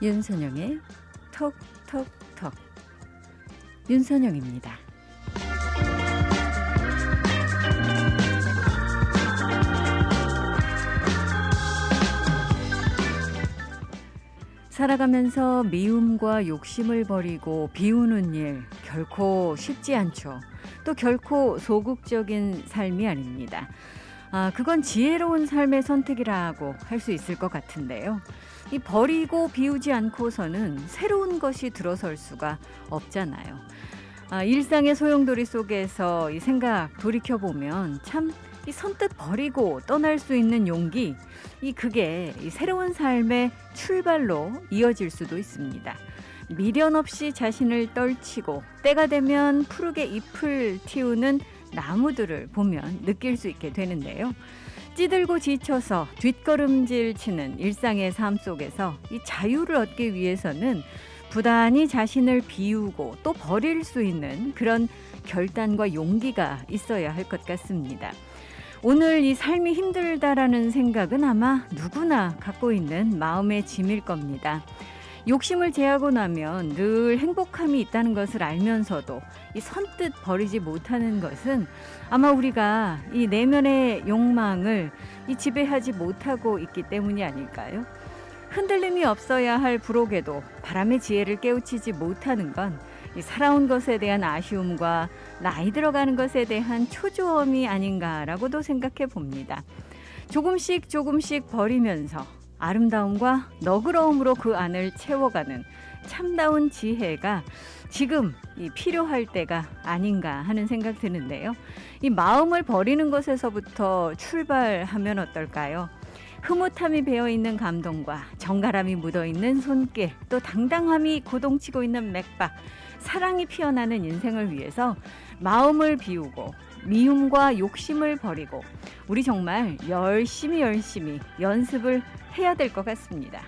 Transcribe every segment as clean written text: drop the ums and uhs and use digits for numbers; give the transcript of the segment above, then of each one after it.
윤선영의 톡톡톡. 윤선영입니다. 살아가면서 미움과 욕심을 버리고 비우는 일 결코 쉽지 않죠. 또 결코 소극적인 삶이 아닙니다. 그건 지혜로운 삶의 선택이라고 할 수 있을 것 같은데요. 이 버리고 비우지 않고서는 새로운 것이 들어설 수가 없잖아요. 일상의 소용돌이 속에서 이 생각 돌이켜보면 참 이 선뜻 버리고 떠날 수 있는 용기, 그게 이 새로운 삶의 출발로 이어질 수도 있습니다. 미련 없이 자신을 떨치고 때가 되면 푸르게 잎을 틔우는 나무들을 보면 느낄 수 있게 되는데요. 찌들고 지쳐서 뒷걸음질 치는 일상의 삶 속에서 이 자유를 얻기 위해서는 부단히 자신을 비우고 또 버릴 수 있는 그런 결단과 용기가 있어야 할 것 같습니다. 오늘 이 삶이 힘들다라는 생각은 아마 누구나 갖고 있는 마음의 짐일 겁니다. 욕심을 제하고 나면 늘 행복함이 있다는 것을 알면서도 이 선뜻 버리지 못하는 것은 아마 우리가 이 내면의 욕망을 지배하지 못하고 있기 때문이 아닐까요? 흔들림이 없어야 할 부록에도 바람의 지혜를 깨우치지 못하는 건 이 살아온 것에 대한 아쉬움과 나이 들어가는 것에 대한 초조함이 아닌가라고도 생각해 봅니다. 조금씩 버리면서 아름다움과 너그러움으로 그 안을 채워가는 참다운 지혜가 지금 필요할 때가 아닌가 하는 생각 드는데요. 이 마음을 버리는 것에서부터 출발하면 어떨까요? 흐뭇함이 배어있는 감동과 정갈함이 묻어있는 손길, 또 당당함이 고동치고 있는 맥박, 사랑이 피어나는 인생을 위해서 마음을 비우고 미움과 욕심을 버리고 우리 정말 열심히 연습을 해야 될 것 같습니다.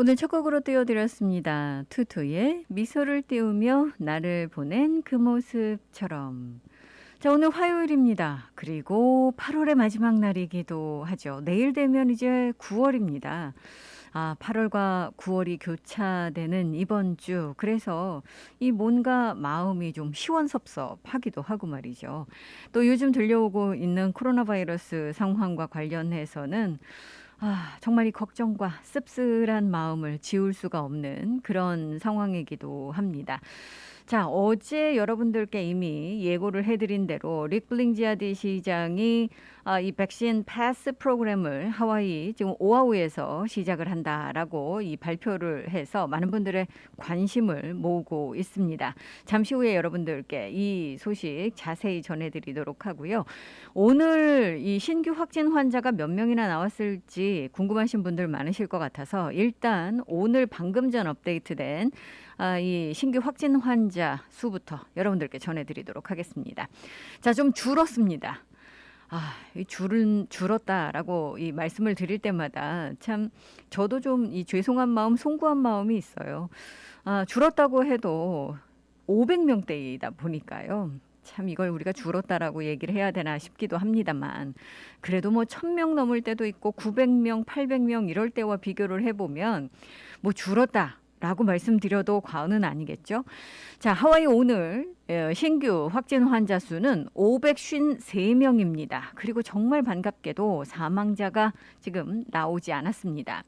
오늘 첫 곡으로 띄워드렸습니다. 투투의 미소를 띄우며 나를 보낸 그 모습처럼. 자, 오늘 화요일입니다. 그리고 8월의 마지막 날이기도 하죠. 내일 되면 이제 9월입니다. 8월과 9월이 교차되는 이번 주. 그래서 이 뭔가 마음이 좀 시원섭섭하기도 하고 말이죠. 또 요즘 들려오고 있는 코로나 바이러스 상황과 관련해서는 정말 이 걱정과 씁쓸한 마음을 지울 수가 없는 그런 상황이기도 합니다. 자, 어제 여러분들께 이미 예고를 해드린 대로 릭 블링지아디 시장이 이 백신 패스 프로그램을 하와이 지금 오아후에서 시작을 한다라고 이 발표를 해서 많은 분들의 관심을 모으고 있습니다. 잠시 후에 여러분들께 이 소식 자세히 전해드리도록 하고요. 오늘 이 신규 확진 환자가 몇 명이나 나왔을지 궁금하신 분들 많으실 것 같아서 일단 오늘 방금 전 업데이트된 이 신규 확진 환자 수부터 여러분들께 전해드리도록 하겠습니다. 자, 좀 줄었습니다. 이 줄은 줄었다라고 이 말씀을 드릴 때마다 참 저도 좀 이 죄송한 마음, 송구한 마음이 있어요. 줄었다고 해도 500명대이다 보니까요. 참 이걸 우리가 줄었다라고 얘기를 해야 되나 싶기도 합니다만 그래도 뭐 1000명 넘을 때도 있고 900명, 800명 이럴 때와 비교를 해보면 뭐 줄었다라고 말씀드려도 과언은 아니겠죠. 자, 하와이 오늘 신규 확진 환자 수는 553명입니다. 그리고 정말 반갑게도 사망자가 지금 나오지 않았습니다.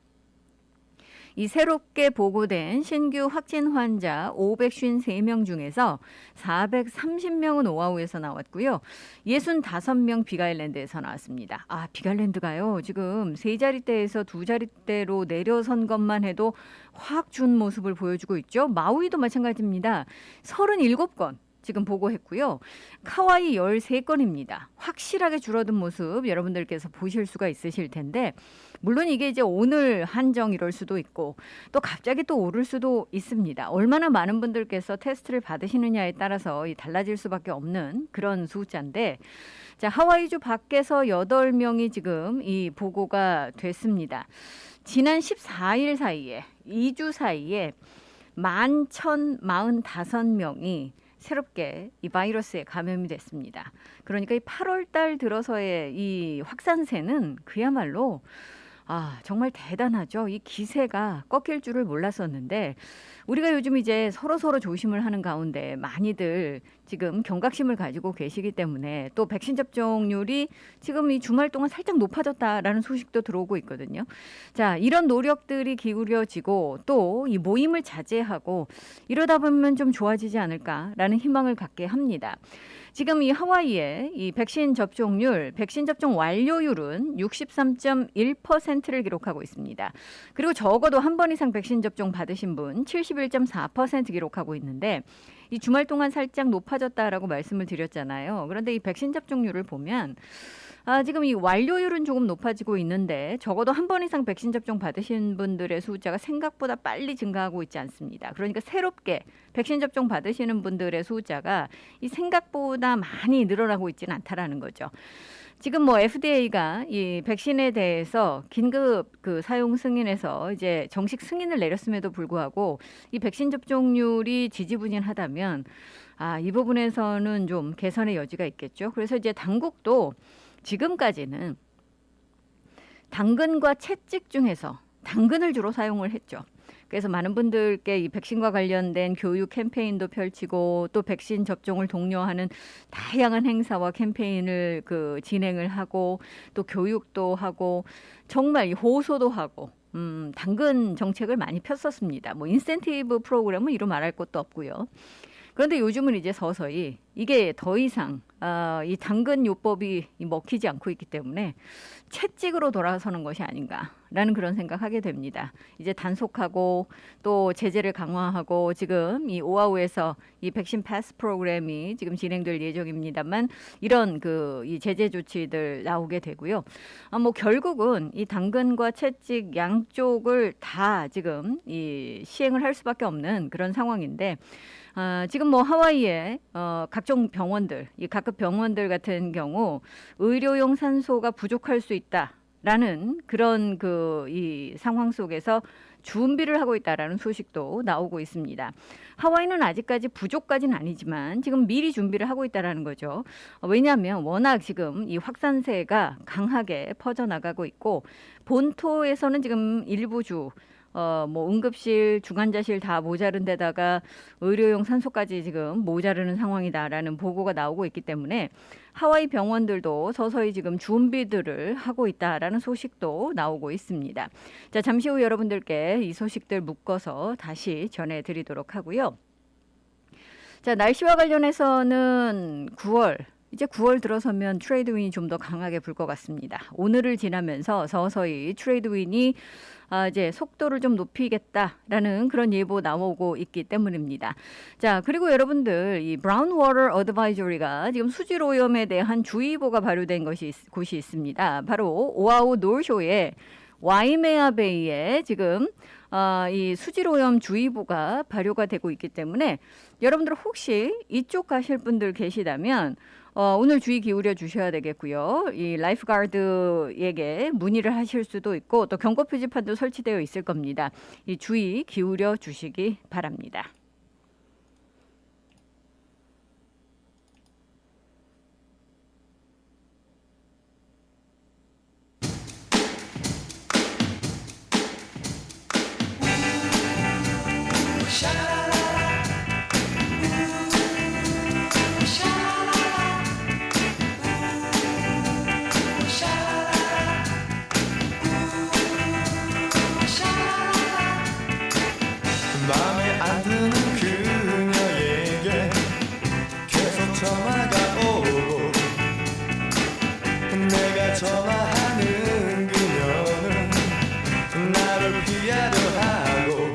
이 새롭게 보고된 신규 확진 환자 553명 중에서 430명은 오아후에서 나왔고요. 65명 빅아일랜드에서 나왔습니다. 빅아일랜드가요. 지금 세 자릿대에서 두 자릿대로 내려선 것만 해도 확 준 모습을 보여주고 있죠. 마우이도 마찬가지입니다. 37건. 지금 보고했고요. 카와이 13건입니다. 확실하게 줄어든 모습 여러분들께서 보실 수가 있으실 텐데 물론 이게 이제 오늘 한정 이럴 수도 있고 또 갑자기 또 오를 수도 있습니다. 얼마나 많은 분들께서 테스트를 받으시느냐에 따라서 달라질 수밖에 없는 그런 숫자인데 자, 하와이주 밖에서 8명이 지금 이 보고가 됐습니다. 지난 14일 사이에 2주 사이에 11,045명이 새롭게 이 바이러스에 감염이 됐습니다. 그러니까 이 8월 달 들어서의 이 확산세는 그야말로 정말 대단하죠. 이 기세가 꺾일 줄을 몰랐었는데 우리가 요즘 이제 서로 조심을 하는 가운데 많이들 지금 경각심을 가지고 계시기 때문에 또 백신 접종률이 지금 이 주말 동안 살짝 높아졌다라는 소식도 들어오고 있거든요. 자, 이런 노력들이 기울여지고 또 이 모임을 자제하고 이러다 보면 좀 좋아지지 않을까라는 희망을 갖게 합니다. 지금 이 하와이의 이 백신 접종률, 백신 접종 완료율은 63.1%를 기록하고 있습니다. 그리고 적어도 한 번 이상 백신 접종 받으신 분 71.4% 기록하고 있는데 이 주말 동안 살짝 높아졌다라고 말씀을 드렸잖아요. 그런데 이 백신 접종률을 보면 지금 이 완료율은 조금 높아지고 있는데 적어도 한 번 이상 백신 접종 받으신 분들의 숫자가 생각보다 빨리 증가하고 있지 않습니다. 그러니까 새롭게 백신 접종 받으시는 분들의 숫자가 이 생각보다 많이 늘어나고 있지는 않다라는 거죠. 지금 뭐 FDA가 이 백신에 대해서 긴급 그 사용 승인에서 이제 정식 승인을 내렸음에도 불구하고 이 백신 접종률이 지지부진하다면 이 부분에서는 좀 개선의 여지가 있겠죠. 그래서 이제 당국도 지금까지는 당근과 채찍 중에서 당근을 주로 사용을 했죠. 그래서 많은 분들께 이 백신과 관련된 교육 캠페인도 펼치고 또 백신 접종을 독려하는 다양한 행사와 캠페인을 진행을 하고 또 교육도 하고 정말 호소도 하고 당근 정책을 많이 폈었습니다. 뭐 인센티브 프로그램은 이루 말할 것도 없고요. 그런데 요즘은 이제 서서히 이게 더 이상 이 당근 요법이 먹히지 않고 있기 때문에 채찍으로 돌아서는 것이 아닌가라는 그런 생각하게 됩니다. 이제 단속하고 또 제재를 강화하고 지금 이 오아후에서 이 백신 패스 프로그램이 지금 진행될 예정입니다만 이런 이 제재 조치들 나오게 되고요. 뭐 결국은 이 당근과 채찍 양쪽을 다 지금 이 시행을 할 수밖에 없는 그런 상황인데 지금 뭐 하와이의 각종 병원들, 이 각급 병원들 같은 경우 의료용 산소가 부족할 수 있다라는 그런 이 상황 속에서 준비를 하고 있다라는 소식도 나오고 있습니다. 하와이는 아직까지 부족까지는 아니지만 지금 미리 준비를 하고 있다라는 거죠. 왜냐하면 워낙 지금 이 확산세가 강하게 퍼져나가고 있고 본토에서는 지금 일부 주 뭐 응급실, 중환자실 다 모자른 데다가 의료용 산소까지 지금 모자르는 상황이다라는 보고가 나오고 있기 때문에 하와이 병원들도 서서히 지금 준비들을 하고 있다라는 소식도 나오고 있습니다. 자, 잠시 후 여러분들께 이 소식들 묶어서 다시 전해드리도록 하고요. 자, 날씨와 관련해서는 이제 9월 들어서면 트레이드 윈이 좀 더 강하게 불 것 같습니다. 오늘을 지나면서 서서히 트레이드 윈이 이제 속도를 좀 높이겠다라는 그런 예보 나오고 있기 때문입니다. 자, 그리고 여러분들 이 브라운 워터 어드바이저리가 지금 수질 오염에 대한 주의보가 발효된 곳이 있습니다. 바로 오아후 노쇼에 와이메아 베이에 지금 이 수질 오염 주의보가 발효가 되고 있기 때문에 여러분들 혹시 이쪽 가실 분들 계시다면 오늘 주의 기울여 주셔야 되겠고요. 이 라이프가드에게 문의를 하실 수도 있고 또 경고 표지판도 설치되어 있을 겁니다. 이 주의 기울여 주시기 바랍니다. 맘에 안 드는 그녀에게 계속 전화가 오고 내가 전화하는 그녀는 나를 피하려 하고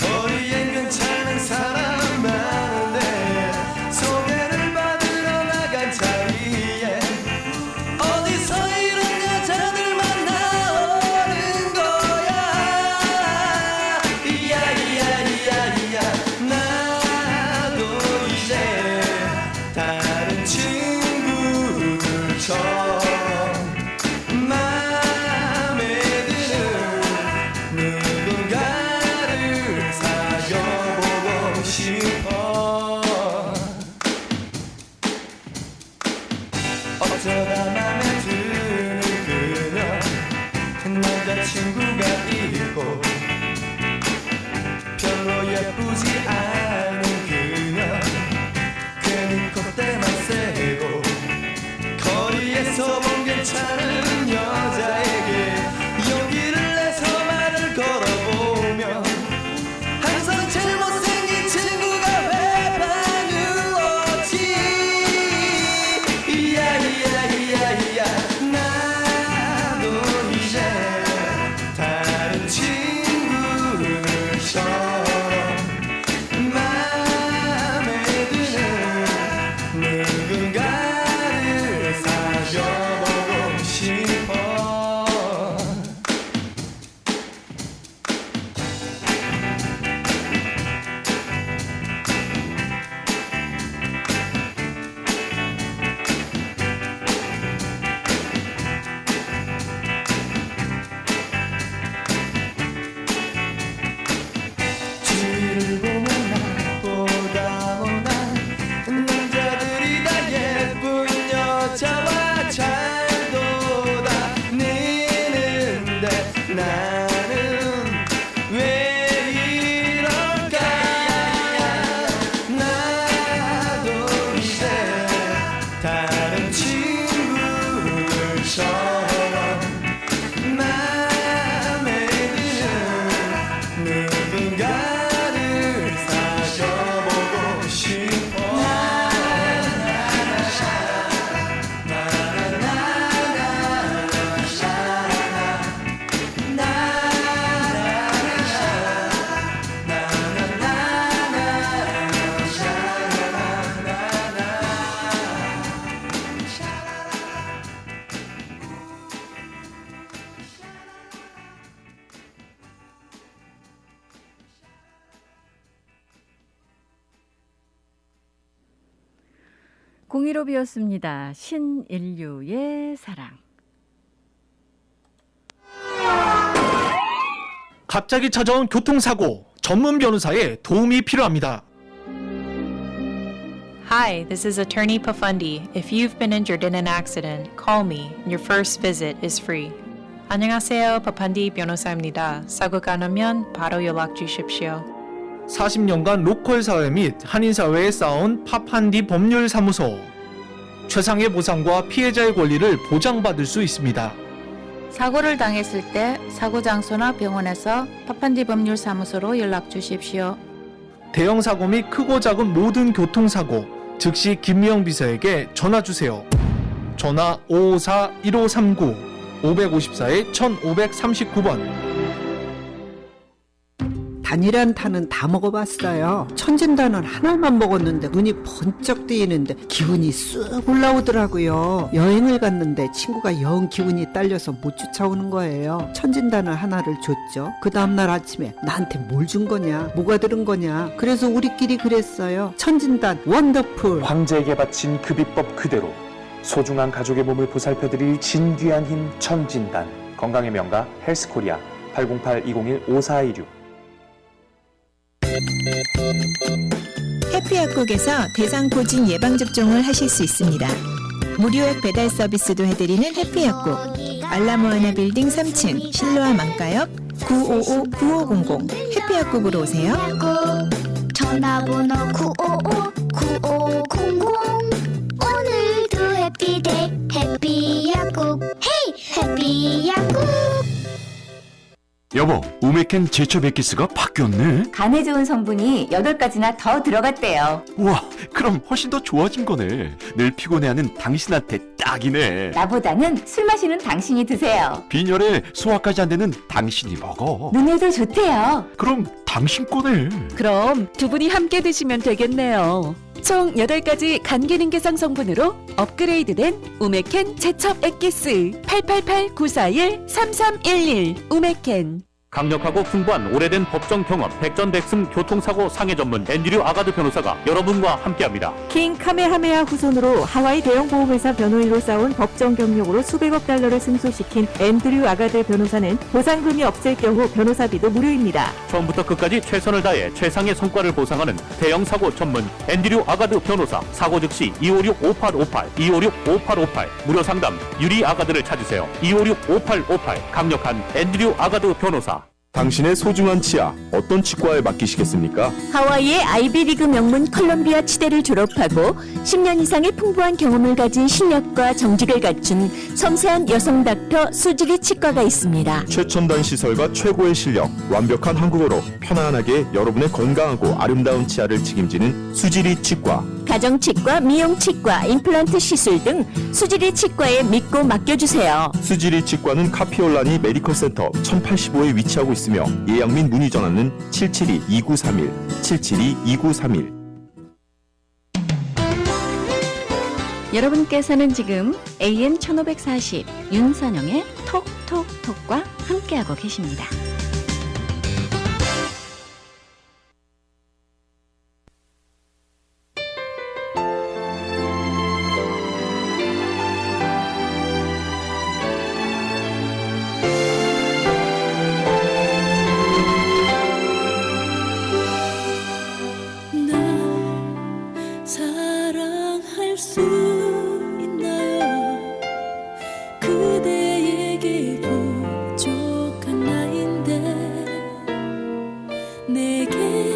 거리엔 괜찮은 사람 많은데 소개를 받으러 나간 자리에 어디서 이런 여자들 만나오는 거야. 이야이야이야이야 나도 이제 다른 친구들처럼 맘에 드는 누군가를 사귀어보고 싶어. 어쩌다 맘에 드는 그녀 남자친구가 있고 별로 예쁘지 않은 그녀 괜히 콧대만 세고 거리에서 본 괜찮은 여자에게 용기를 내서 말을 걸어보면 항상 제일 못생긴 친구가 회방을 넣지. 이야이야이야이야 나도 이제 다른 친구들처럼 맘에 드는 누군가를 사귀어보고 싶어. 주위를 보면 나보다 못난 남자들이 다 예쁜 여자와 잘 돌아다니는데 나는 왜 이럴까. 나도 이제 다른 친구들처럼 맘에 드는 누군가를 사귀어보고 싶어. 공일오비였습니다. 신인류의 사랑. 갑자기 찾아온 교통사고, 전문 변호사의 도움이 필요합니다. Hi, this is Attorney Pafundi. If you've been injured in an accident, call me. Your first visit is free. 안녕하세요, 파판디 변호사입니다. 사고가 나면 바로 연락 주십시오. 40년간 로컬 사회 및 한인 사회에 쌓아온 파판디 법률사무소. 최상의 보상과 피해자의 권리를 보장받을 수 있습니다. 사고를 당했을 때 사고 장소나 병원에서 파판디 법률사무소로 연락 주십시오. 대형 사고 및 크고 작은 모든 교통사고, 즉시 김미영 비서에게 전화 주세요. 전화 554-1539, 554-1539번. 단이란 단은 다 먹어봤어요. 천진단은 하나만 먹었는데 눈이 번쩍 뜨이는데 기분이 쑥 올라오더라고요. 여행을 갔는데 친구가 영 기분이 딸려서 못 쫓아오는 거예요. 천진단을 하나를 줬죠. 그 다음날 아침에 나한테 뭘 준 거냐, 뭐가 들은 거냐. 그래서 우리끼리 그랬어요. 천진단 원더풀. 황제에게 바친 그 비법 그대로 소중한 가족의 몸을 보살펴드릴 진귀한 힘 천진단. 건강의 명가 헬스코리아 808-201-5416. 해피약국에서 대상포진 예방접종을 하실 수 있습니다. 무료약 배달 서비스도 해드리는 해피약국. 알라모아나 빌딩 3층 실로아 망가역 955-9500 해피약국으로 오세요. 전화번호 955-9500 오늘도 해피데이 해피약국 헤이 해피약국. 여보, 우메켄 제초 백기스가 바뀌었네. 간에 좋은 성분이 8가지나 더 들어갔대요. 우와, 그럼 훨씬 더 좋아진 거네. 늘 피곤해하는 당신한테 딱이네. 나보다는 술 마시는 당신이 드세요. 빈혈에 소화까지 안 되는 당신이 먹어. 눈에도 좋대요. 그럼 당신 거네. 그럼 두 분이 함께 드시면 되겠네요. 총 8가지 간 기능 개선 성분으로 업그레이드된 우메켄 제첩 액기스 888-941-3311 우메켄. 강력하고 풍부한 오래된 법정 경험 백전백승 교통사고 상해 전문 앤드류 아가드 변호사가 여러분과 함께합니다. 킹 카메하메아 후손으로 하와이 대형 보험회사 변호인으로 쌓은 법정 경력으로 수백억 달러를 승소시킨 앤드류 아가드 변호사는 보상금이 없을 경우 변호사비도 무료입니다. 처음부터 끝까지 최선을 다해 최상의 성과를 보상하는 대형 사고 전문 앤드류 아가드 변호사. 사고 즉시 256-5858 256-5858 무료 상담 유리 아가드를 찾으세요. 256-5858 강력한 앤드류 아가드 변호사. 당신의 소중한 치아 어떤 치과에 맡기시겠습니까? 하와이의 아이비리그 명문 컬럼비아 치대를 졸업하고 10년 이상의 풍부한 경험을 가진 실력과 정직을 갖춘 섬세한 여성 닥터 수지리 치과가 있습니다. 최첨단 시설과 최고의 실력, 완벽한 한국어로 편안하게 여러분의 건강하고 아름다운 치아를 책임지는 수지리 치과. 가정치과, 미용치과, 임플란트 시술 등 수지리 치과에 믿고 맡겨주세요. 수지리 치과는 카피올라니 메디컬 센터 1085에 위치하고 있으며 예약 및 문의 전화는 772-2931 772-2931. 여러분께서는 지금 AM 1540 윤선영의 톡톡톡과 함께하고 계십니다. 사랑할 수 있나요? 그대에게 부족한 나인데 내게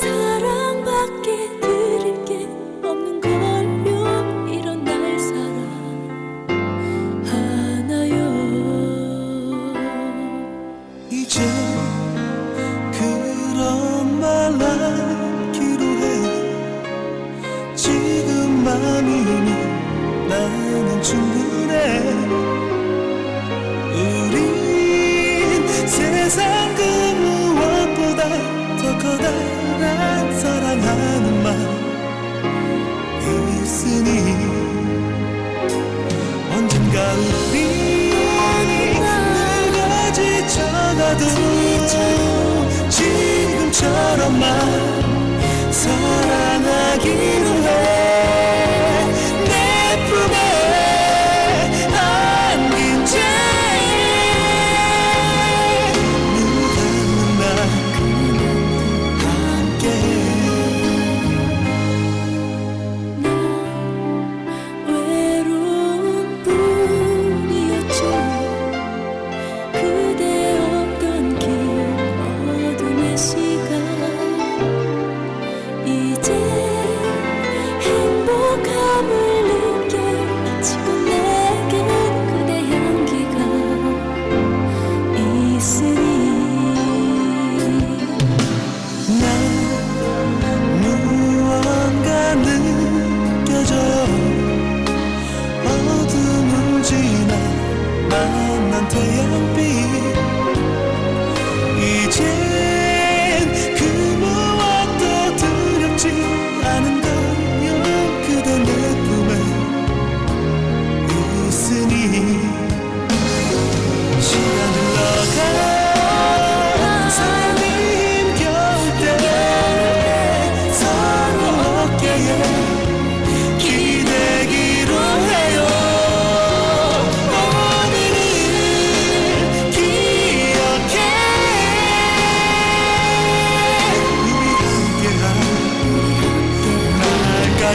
사랑밖에 드릴 게 없는 걸요. 이런 날 사랑하나요? 이제 그런 말 하기로 해. 지금 마음이면 나는 충분해. 우린 세상 그 무엇보다 더 커다란 사랑하는 마음 있으니 언젠가 우린 내가 지쳐가도 지금처럼만 사랑하기로 해. 내 품에 안긴 채 눈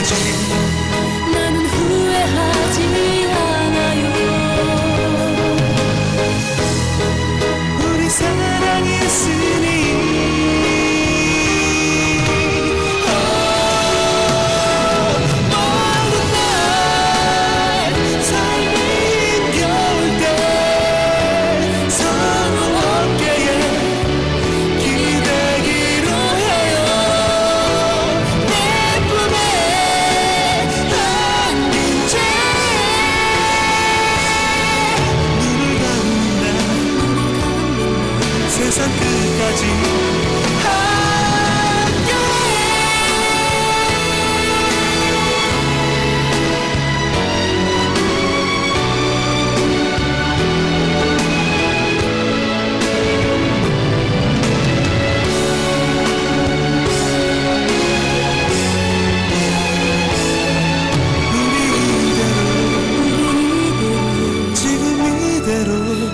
끝까지 나는 후회하지 않아요. 우리 사랑했으니 세상 끝까지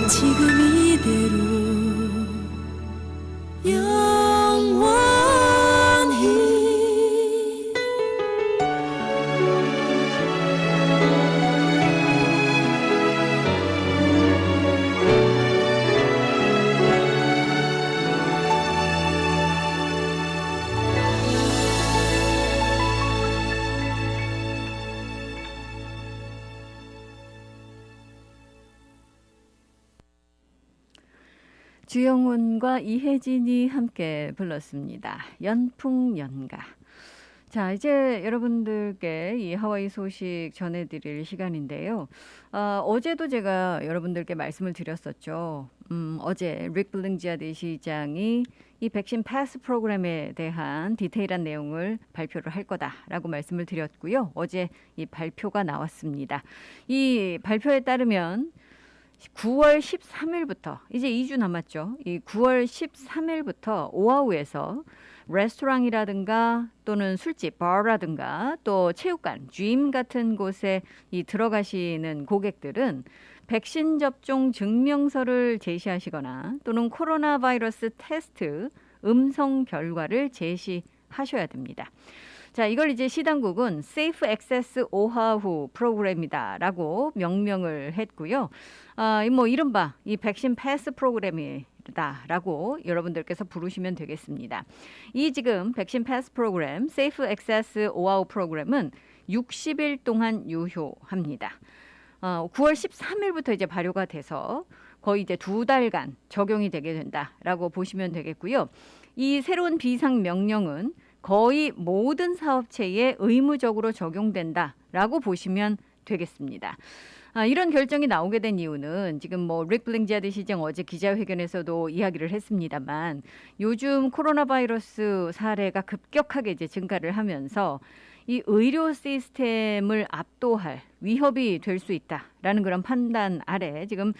지금 이대로 영원히. 주영훈과 이혜진이 함께 불렀습니다. 연풍연가. 자, 이제 여러분들께 이 하와이 소식 전해드릴 시간인데요. 어제도 제가 여러분들께 말씀을 드렸었죠. 어제 릭 블링지아드 시장이 이 백신 패스 프로그램에 대한 디테일한 내용을 발표를 할 거다라고 말씀을 드렸고요. 어제 이 발표가 나왔습니다. 이 발표에 따르면 9월 13일부터 이제 2주 남았죠. 이 9월 13일부터 오아후에서 레스토랑이라든가 또는 술집, 바라든가 또 체육관, 짐 같은 곳에 이 들어가시는 고객들은 백신 접종 증명서를 제시하시거나 또는 코로나 바이러스 테스트 음성 결과를 제시하셔야 됩니다. 자, 이걸 이제 시당국은 Safe Access 오하후 프로그램이다라고 명명을 했고요. 뭐 이른바 이 백신 패스 프로그램이다라고 여러분들께서 부르시면 되겠습니다. 이 지금 백신 패스 프로그램, Safe Access 오하후 프로그램은 60일 동안 유효합니다. 9월 13일부터 이제 발효가 돼서 거의 이제 2달간 적용이 되게 된다라고 보시면 되겠고요. 이 새로운 비상 명령은 거의 모든 사업체에 의무적으로 적용된다라고 보시면 되겠습니다. 이런 결정이 나오게 된 이유는 지금 뭐 릭 블링지아드 시장 어제 기자회견에서도 이야기를 했습니다만 요즘 코로나 바이러스 사례가 급격하게 이제 증가를 하면서 이 의료 시스템을 압도할 위협이 될 수 있다라는 그런 판단 아래 지금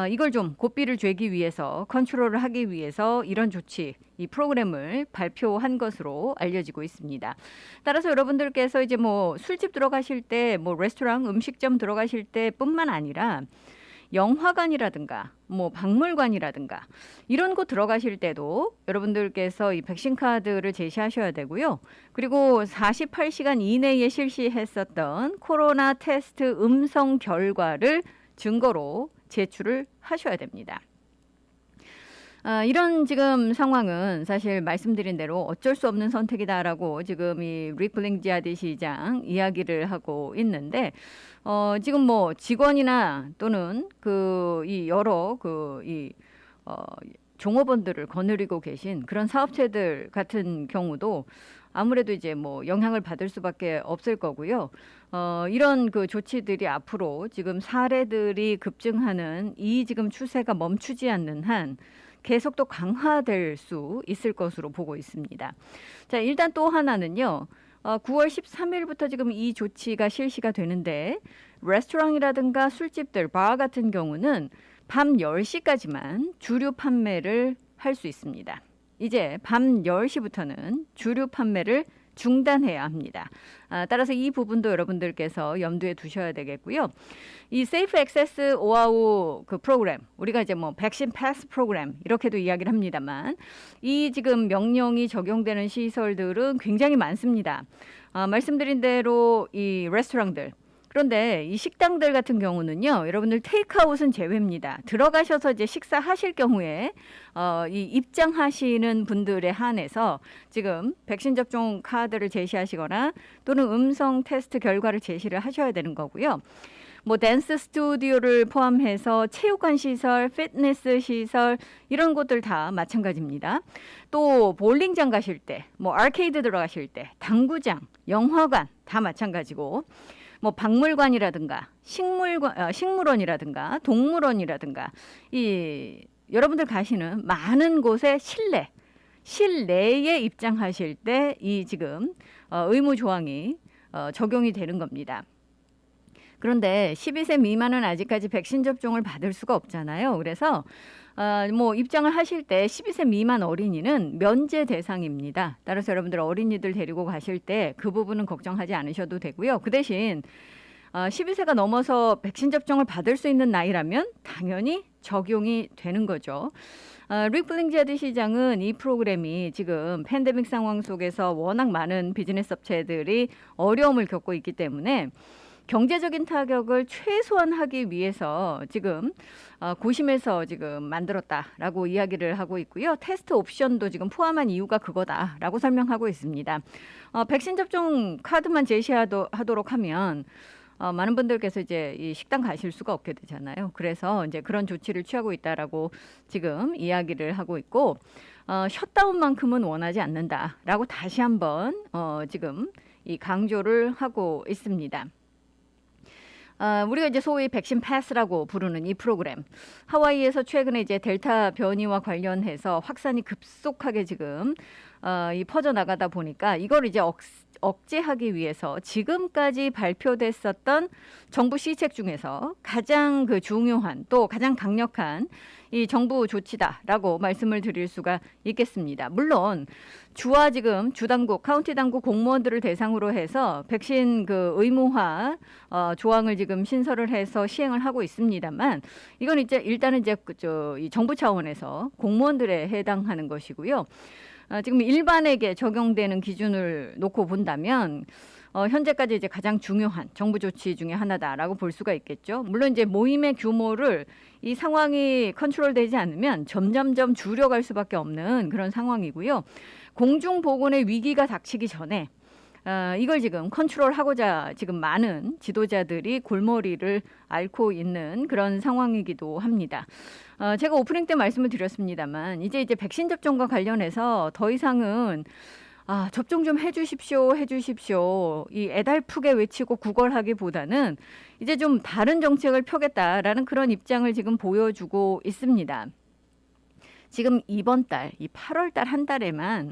이걸 좀 고삐를 죄기 위해서 컨트롤을 하기 위해서 이런 조치, 이 프로그램을 발표한 것으로 알려지고 있습니다. 따라서 여러분들께서 이제 뭐 술집 들어가실 때, 뭐 레스토랑, 음식점 들어가실 때뿐만 아니라 영화관이라든가 뭐 박물관이라든가 이런 곳 들어가실 때도 여러분들께서 이 백신 카드를 제시하셔야 되고요. 그리고 48시간 이내에 실시했었던 코로나 테스트 음성 결과를 증거로 제출을 하셔야 됩니다. 이런 지금 상황은 사실 말씀드린 대로 어쩔 수 없는 선택이다라고 지금 이 릭 블링지아드 시장 이야기를 하고 있는데 지금 뭐 직원이나 또는 이 여러 종업원들을 거느리고 계신 그런 사업체들 같은 경우도 아무래도 이제 뭐 영향을 받을 수밖에 없을 거고요. 이런 그 조치들이 앞으로 지금 사례들이 급증하는 이 지금 추세가 멈추지 않는 한 계속 또 강화될 수 있을 것으로 보고 있습니다. 자, 일단 또 하나는요. 9월 13일부터 지금 이 조치가 실시가 되는데 레스토랑이라든가 술집들, 바 같은 경우는 밤 10시까지만 주류 판매를 할 수 있습니다. 이제 밤 10시부터는 주류 판매를 중단해야 합니다. 따라서 이 부분도 여러분들께서 염두에 두셔야 되겠고요. 이 세이프 액세스 오아우 그 프로그램, 우리가 이제 뭐 백신 패스 프로그램 이렇게도 이야기를 합니다만, 이 지금 명령이 적용되는 시설들은 굉장히 많습니다. 말씀드린 대로 이 레스토랑들, 그런데 이 식당들 같은 경우는요, 여러분들 테이크아웃은 제외입니다. 들어가셔서 이제 식사하실 경우에 이 입장하시는 분들에 한해서 지금 백신 접종 카드를 제시하시거나 또는 음성 테스트 결과를 제시를 하셔야 되는 거고요. 뭐 댄스 스튜디오를 포함해서 체육관 시설, 피트니스 시설 이런 곳들 다 마찬가지입니다. 또 볼링장 가실 때, 뭐 아케이드 들어가실 때, 당구장, 영화관 다 마찬가지고, 뭐 박물관이라든가 식물원이라든가 동물원이라든가 이 여러분들 가시는 많은 곳의 실내에 입장하실 때 이 지금 의무 조항이 적용이 되는 겁니다. 그런데 12세 미만은 아직까지 백신 접종을 받을 수가 없잖아요. 그래서 뭐 입장을 하실 때 12세 미만 어린이는 면제 대상입니다. 따라서 여러분들 어린이들 데리고 가실 때 그 부분은 걱정하지 않으셔도 되고요. 그 대신 12세가 넘어서 백신 접종을 받을 수 있는 나이라면 당연히 적용이 되는 거죠. 릭 블링제드 시장은 이 프로그램이 지금 팬데믹 상황 속에서 워낙 많은 비즈니스 업체들이 어려움을 겪고 있기 때문에 경제적인 타격을 최소화하기 위해서 지금 고심해서 지금 만들었다라고 이야기를 하고 있고요. 테스트 옵션도 지금 포함한 이유가 그거다라고 설명하고 있습니다. 백신 접종 카드만 제시하도록 하면 많은 분들께서 이제 이 식당 가실 수가 없게 되잖아요. 그래서 이제 그런 조치를 취하고 있다라고 지금 이야기를 하고 있고, 셧다운만큼은 원하지 않는다라고 다시 한번 지금 이 강조를 하고 있습니다. 우리가 이제 소위 백신 패스라고 부르는 이 프로그램, 하와이에서 최근에 이제 델타 변이와 관련해서 확산이 급속하게 지금 이 퍼져나가다 보니까 이걸 이제 억제하기 위해서 지금까지 발표됐었던 정부 시책 중에서 가장 그 중요한 또 가장 강력한 이 정부 조치다라고 말씀을 드릴 수가 있겠습니다. 물론 주와 지금 주당국, 카운티 당국 공무원들을 대상으로 해서 백신 그 의무화 조항을 지금 신설을 해서 시행을 하고 있습니다만, 이건 이제 일단은 이제 이 정부 차원에서 공무원들에 해당하는 것이고요. 지금 일반에게 적용되는 기준을 놓고 본다면 현재까지 이제 가장 중요한 정부 조치 중에 하나다라고 볼 수가 있겠죠. 물론 이제 모임의 규모를 이 상황이 컨트롤되지 않으면 점점점 줄여갈 수밖에 없는 그런 상황이고요. 공중보건의 위기가 닥치기 전에 이걸 지금 컨트롤하고자 지금 많은 지도자들이 골머리를 앓고 있는 그런 상황이기도 합니다. 제가 오프닝 때 말씀을 드렸습니다만 이제 백신 접종과 관련해서 더 이상은 접종 좀 해주십시오. 이 애달프게 외치고 구걸하기보다는 이제 좀 다른 정책을 펴겠다라는 그런 입장을 지금 보여주고 있습니다. 지금 이번 달, 이 8월 달 한 달에만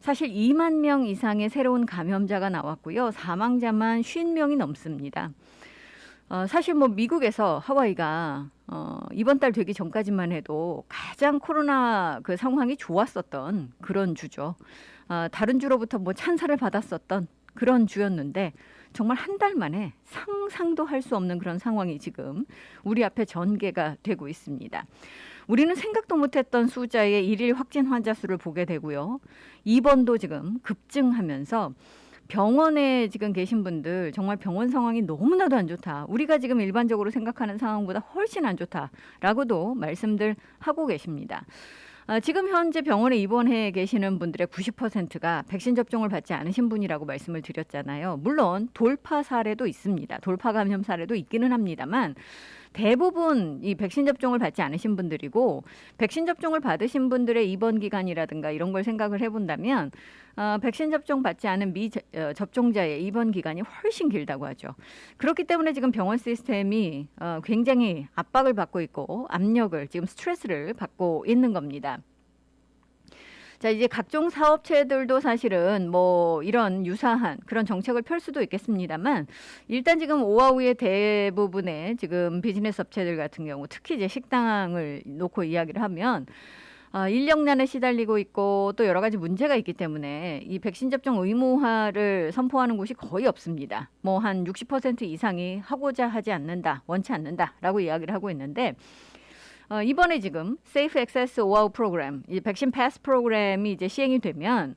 사실 2만 명 이상의 새로운 감염자가 나왔고요. 사망자만 50명이 넘습니다. 사실 뭐 미국에서 하와이가 이번 달 되기 전까지만 해도 가장 코로나 그 상황이 좋았었던 그런 주죠. 다른 주로부터 뭐 찬사를 받았었던 그런 주였는데 정말 한 달 만에 상상도 할 수 없는 그런 상황이 지금 우리 앞에 전개가 되고 있습니다. 우리는 생각도 못했던 숫자의 일일 확진 환자 수를 보게 되고요. 입원도 지금 급증하면서 병원에 지금 계신 분들 정말 병원 상황이 너무나도 안 좋다. 우리가 지금 일반적으로 생각하는 상황보다 훨씬 안 좋다라고도 말씀들 하고 계십니다. 지금 현재 병원에 입원해 계시는 분들의 90%가 백신 접종을 받지 않으신 분이라고 말씀을 드렸잖아요. 물론 돌파 사례도 있습니다. 돌파 감염 사례도 있기는 합니다만 대부분 이 백신 접종을 받지 않으신 분들이고, 백신 접종을 받으신 분들의 입원 기간이라든가 이런 걸 생각을 해본다면 백신 접종 받지 않은 접종자의 입원 기간이 훨씬 길다고 하죠. 그렇기 때문에 지금 병원 시스템이 굉장히 압박을 받고 있고 압력을, 지금 스트레스를 받고 있는 겁니다. 자, 이제 각종 사업체들도 사실은 뭐 이런 유사한 그런 정책을 펼 수도 있겠습니다만, 일단 지금 오아우의 대부분의 지금 비즈니스 업체들 같은 경우, 특히 이제 식당을 놓고 이야기를 하면 인력난에 시달리고 있고 또 여러 가지 문제가 있기 때문에 이 백신 접종 의무화를 선포하는 곳이 거의 없습니다. 뭐 한 60% 이상이 하고자 하지 않는다, 원치 않는다라고 이야기를 하고 있는데 이번에 지금 Safe Access OAU 프로그램, 이 백신 패스 프로그램이 이제 시행이 되면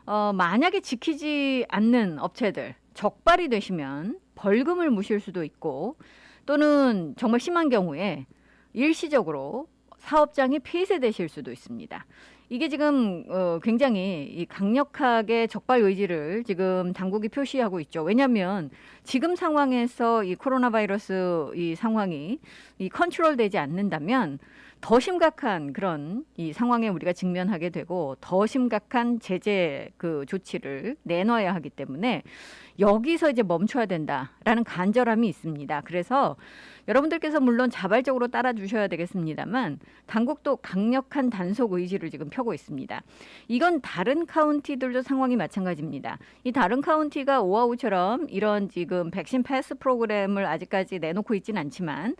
만약에 지키지 않는 업체들 적발이 되시면 벌금을 무실 수도 있고 또는 정말 심한 경우에 일시적으로 사업장이 폐쇄되실 수도 있습니다. 이게 지금 굉장히 이 강력하게 적발 의지를 지금 당국이 표시하고 있죠. 왜냐하면 지금 상황에서 이 코로나 바이러스 이 상황이 이 컨트롤되지 않는다면 더 심각한 그런 이 상황에 우리가 직면하게 되고 더 심각한 제재 그 조치를 내놔야 하기 때문에 여기서 이제 멈춰야 된다라는 간절함이 있습니다. 그래서 여러분들께서 물론 자발적으로 따라주셔야 되겠습니다만 당국도 강력한 단속 의지를 지금 펴고 있습니다. 이건 다른 카운티들도 상황이 마찬가지입니다. 이 다른 카운티가 오하우처럼 이런 지금 백신 패스 프로그램을 아직까지 내놓고 있지는 않지만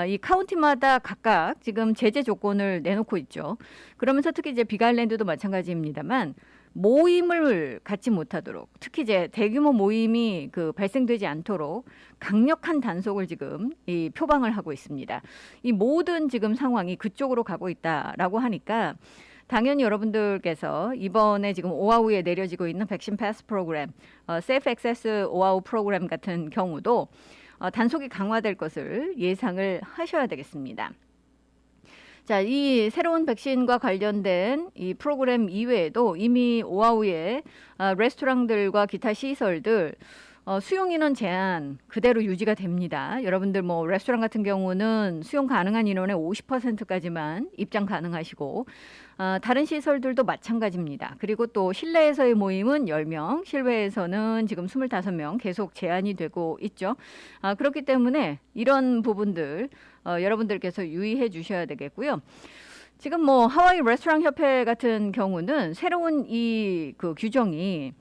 이 카운티마다 각각 지금 제재 조건을 내놓고 있죠. 그러면서 특히 이제 빅아일랜드도 마찬가지입니다만 모임을 갖지 못하도록 특히 이제 대규모 모임이 발생되지 않도록 강력한 단속을 지금 이 표방을 하고 있습니다. 이 모든 지금 상황이 그쪽으로 가고 있다라고 하니까 당연히 여러분들께서 이번에 지금 오하우에 내려지고 있는 백신 패스 프로그램, 세이프 액세스 오하우 프로그램 같은 경우도 단속이 강화될 것을 예상을 하셔야 되겠습니다. 자, 이 새로운 백신과 관련된 이 프로그램 이외에도 이미 오하우의 레스토랑들과 기타 시설들 수용 인원 제한 그대로 유지가 됩니다. 여러분들 뭐 레스토랑 같은 경우는 수용 가능한 인원의 50%까지만 입장 가능하시고 다른 시설들도 마찬가지입니다. 그리고 또 실내에서의 모임은 10명, 실외에서는 지금 25명 계속 제한이 되고 있죠. 그렇기 때문에 이런 부분들 여러분들께서 유의해 주셔야 되겠고요. 지금 뭐 하와이 레스토랑 협회 같은 경우는 새로운 이 규정이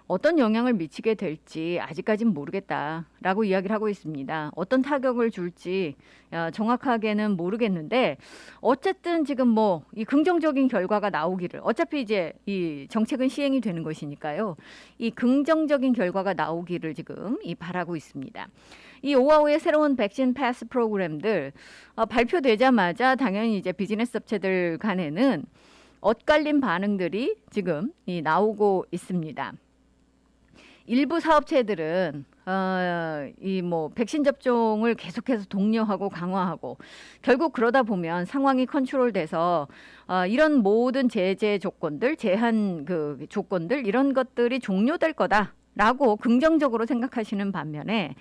어떤 영향을 미치게 될지 아직까지는 모르겠다라고 이야기를 하고 있습니다. 어떤 타격을 줄지 정확하게는 모르겠는데 어쨌든 지금 뭐 이 긍정적인 결과가 나오기를 어차피 이제 이 정책은 시행이 되는 것이니까요. 이 긍정적인 결과가 나오기를 지금 바라고 있습니다. 이 오하우의 새로운 백신 패스 프로그램들 발표되자마자 당연히 이제 비즈니스 업체들 간에는 엇갈린 반응들이 지금 나오고 있습니다. 일부 사업체들은 이 뭐 백신 접종을 계속해서 독려하고 강화하고 결국 그러다 보면 상황이 컨트롤돼서 이런 모든 제재 조건들, 제한 조건들 이런 것들이 종료될 거다라고 긍정적으로 생각하시는 반면에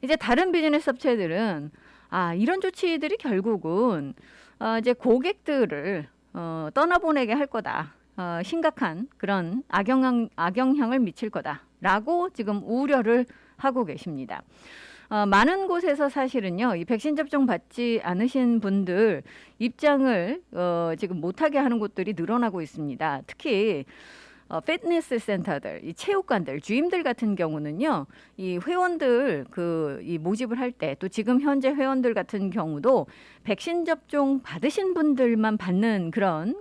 이제 다른 비즈니스 업체들은 이런 조치들이 결국은 이제 고객들을 떠나보내게 할 거다. 심각한 그런 악영향을 미칠 거다라고 지금 우려를 하고 계십니다. 많은 곳에서 사실은요, 이 백신 접종 받지 않으신 분들 입장을 지금 못하게 하는 곳들이 늘어나고 있습니다. 특히 피트니스 센터들, 이 체육관들, 주임들 같은 경우는요, 이 회원들 이 모집을 할 때 또 지금 현재 회원들 같은 경우도 백신 접종 받으신 분들만 받는 그런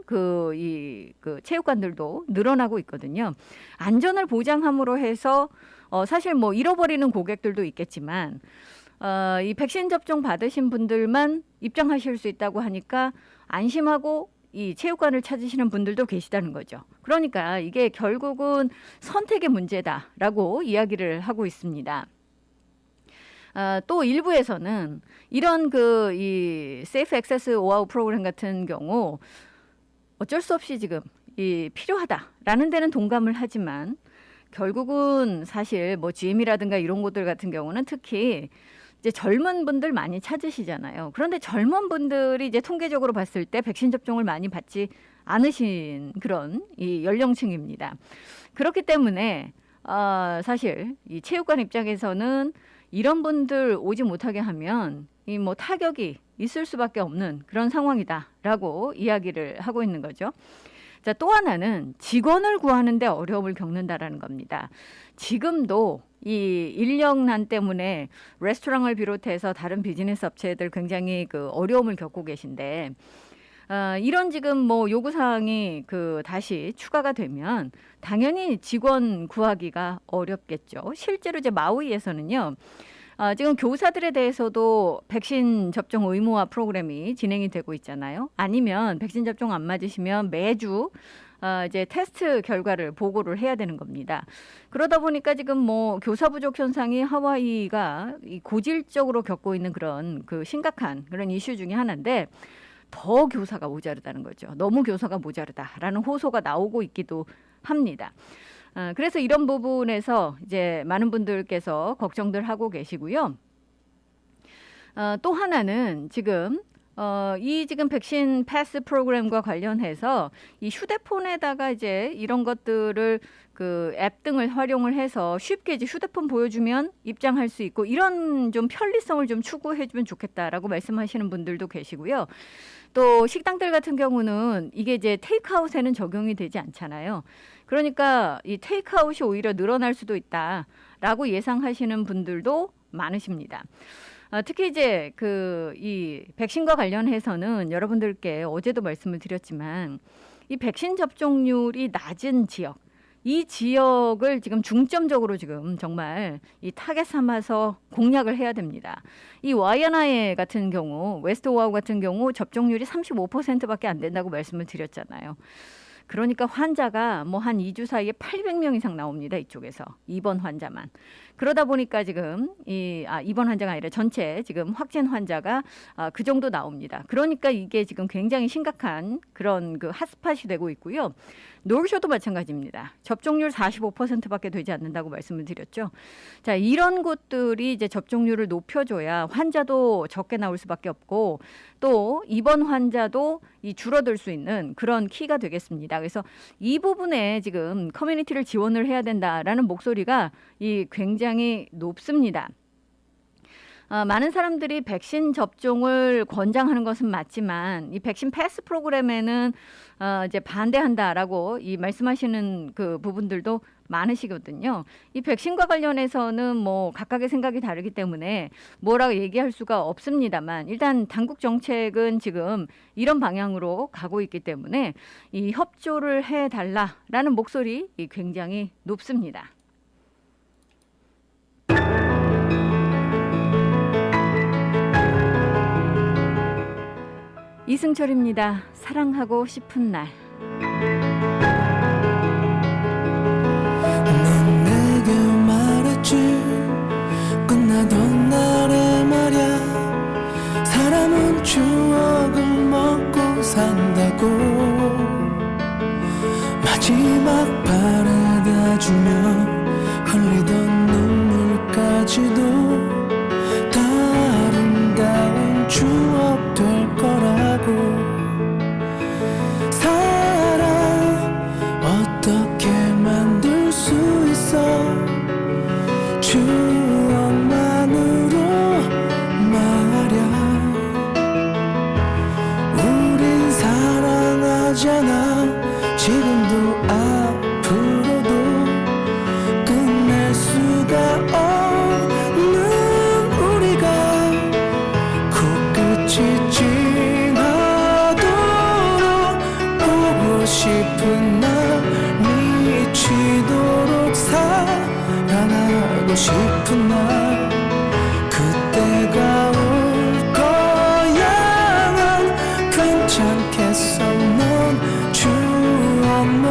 체육관들도 늘어나고 있거든요. 안전을 보장함으로 해서 사실 뭐 잃어버리는 고객들도 있겠지만 이 백신 접종 받으신 분들만 입장하실 수 있다고 하니까 안심하고 이 체육관을 찾으시는 분들도 계시다는 거죠. 그러니까 이게 결국은 선택의 문제다라고 이야기를 하고 있습니다. 또 일부에서는 이런 이 세이프 액세스 오하우 프로그램 같은 경우 어쩔 수 없이 지금 필요하다라는 데는 동감을 하지만 결국은 사실 뭐 GM이라든가 이런 곳들 같은 경우는 특히 이제 젊은 분들 많이 찾으시잖아요. 그런데 젊은 분들이 이제 통계적으로 봤을 때 백신 접종을 많이 받지 않으신 그런 이 연령층입니다. 그렇기 때문에 사실 이 체육관 입장에서는 이런 분들 오지 못하게 하면 이 뭐 타격이 있을 수밖에 없는 그런 상황이다라고 이야기를 하고 있는 거죠. 자, 또 하나는 직원을 구하는 데 어려움을 겪는다라는 겁니다. 지금도 이 인력난 때문에 레스토랑을 비롯해서 다른 비즈니스 업체들 굉장히 어려움을 겪고 계신데 이런 지금 뭐 요구사항이 다시 추가가 되면 당연히 직원 구하기가 어렵겠죠. 실제로 이제 마우이에서는요. 지금 교사들에 대해서도 백신 접종 의무화 프로그램이 진행이 되고 있잖아요. 아니면 백신 접종 안 맞으시면 매주 이제 테스트 결과를 보고를 해야 되는 겁니다. 그러다 보니까 지금 뭐 교사 부족 현상이 하와이가 고질적으로 겪고 있는 그런 심각한 그런 이슈 중에 하나인데 더 교사가 모자르다는 거죠. 너무 교사가 모자르다라는 호소가 나오고 있기도 합니다. 그래서 이런 부분에서 이제 많은 분들께서 걱정들 하고 계시고요. 또 하나는 지금 지금 백신 패스 프로그램과 관련해서 이 휴대폰에다가 이제 이런 것들을 앱 등을 활용을 해서 쉽게 이제 휴대폰 보여주면 입장할 수 있고 이런 좀 편리성을 좀 추구해주면 좋겠다라고 말씀하시는 분들도 계시고요. 또 식당들 같은 경우는 이게 이제 테이크아웃에는 적용이 되지 않잖아요. 그러니까 이 테이크아웃이 오히려 늘어날 수도 있다라고 예상하시는 분들도 많으십니다. 특히 이제 이 백신과 관련해서는 여러분들께 어제도 말씀을 드렸지만 이 백신 접종률이 낮은 지역, 이 지역을 지금 중점적으로 지금 정말 이 타겟 삼아서 공략을 해야 됩니다. 이 와이아나에 같은 경우, 웨스트 오아후 같은 경우 접종률이 35%밖에 안 된다고 말씀을 드렸잖아요. 그러니까 환자가 뭐 한 2주 사이에 800명 이상 나옵니다. 이쪽에서 입원 환자만. 그러다 보니까 지금 입원 환자가 아니라 전체 지금 확진 환자가 그 정도 나옵니다. 그러니까 이게 지금 굉장히 심각한 그런 핫스팟이 되고 있고요. 노르쇼도 마찬가지입니다. 접종률 45%밖에 되지 않는다고 말씀을 드렸죠. 자, 이런 곳들이 이제 접종률을 높여줘야 환자도 적게 나올 수밖에 없고 또 입원 환자도 줄어들 수 있는 그런 키가 되겠습니다. 그래서 이 부분에 지금 커뮤니티를 지원을 해야 된다라는 목소리가 굉장히 높습니다. 많은 사람들이 백신 접종을 권장하는 것은 맞지만 이 백신 패스 프로그램에는 이제 반대한다라고 말씀하시는 부분들도 많으시거든요. 이 백신과 관련해서는 뭐 각각의 생각이 다르기 때문에 뭐라고 얘기할 수가 없습니다만 일단 당국 정책은 지금 이런 방향으로 가고 있기 때문에 이 협조를 해달라라는 목소리 굉장히 높습니다. 이승철입니다. 사랑하고 싶은 날. 넌 내게 말했지 끝나던 날에 말야 사람은 추억을 먹고 산다고 마지막 바래다 주며 흘리던 눈물까지도 다 아름다운 추억 될 거라고 어떻게 만들 수 있어 추억만으로 말야 우린 사랑하잖아 지금도 앞으로도 끝낼 수가 없는 우리가 코끝이 지나도록 보고 싶은 날 미치도록 사랑하고 싶은 날 그때가 올 거야 난 괜찮겠어 넌 추억만으로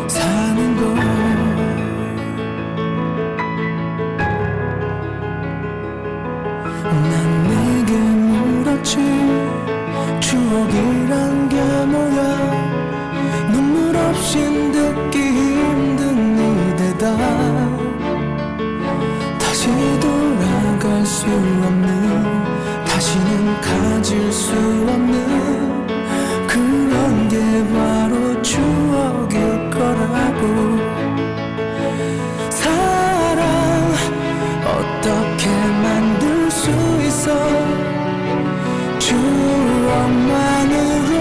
사는 걸 난 내게 물었지 추억이란 게 뭐야 눈물 없인 듣기 힘든 이 대답 다시 돌아갈 수 없는 다시는 가질 수 없는 그런 게 바로 추억일 거라고 사랑 어떻게 만들 수 있어 추억만으로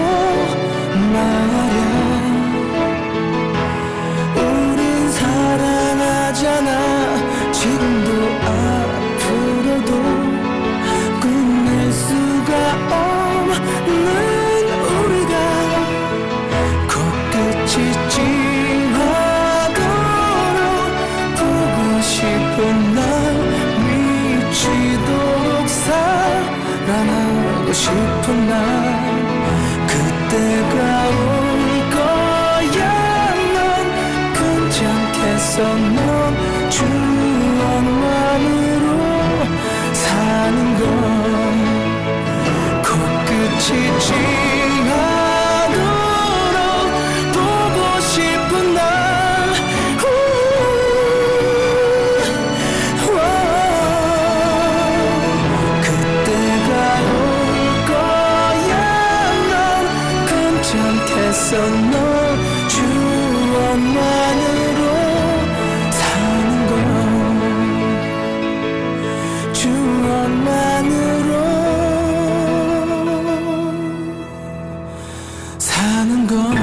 말야 우린 사랑하잖아 지금도 앞으로도 끝낼 수가 없는 싶은 날 그때가 올 거야. 넌 괜찮겠어. 넌 주원만으로 사는 건 코끝이 지나도록 보고 싶은 날. 너 주원만으로 사는 건 주원만으로 사는 건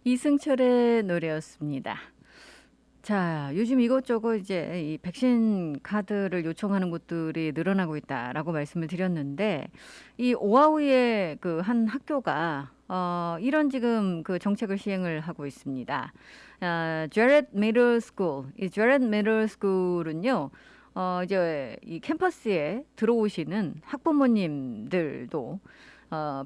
이승철의 노래였습니다. 자, 요즘 이것저것 이제 이 백신 카드를 요청하는 곳들이 늘어나고 있다라고 말씀을 드렸는데, 이 오하우의 그 한 학교가 이런 지금 그 정책을 시행을 하고 있습니다. Jared Middle School, 이 Jared Middle School은요, 이제 이 캠퍼스에 들어오시는 학부모님들도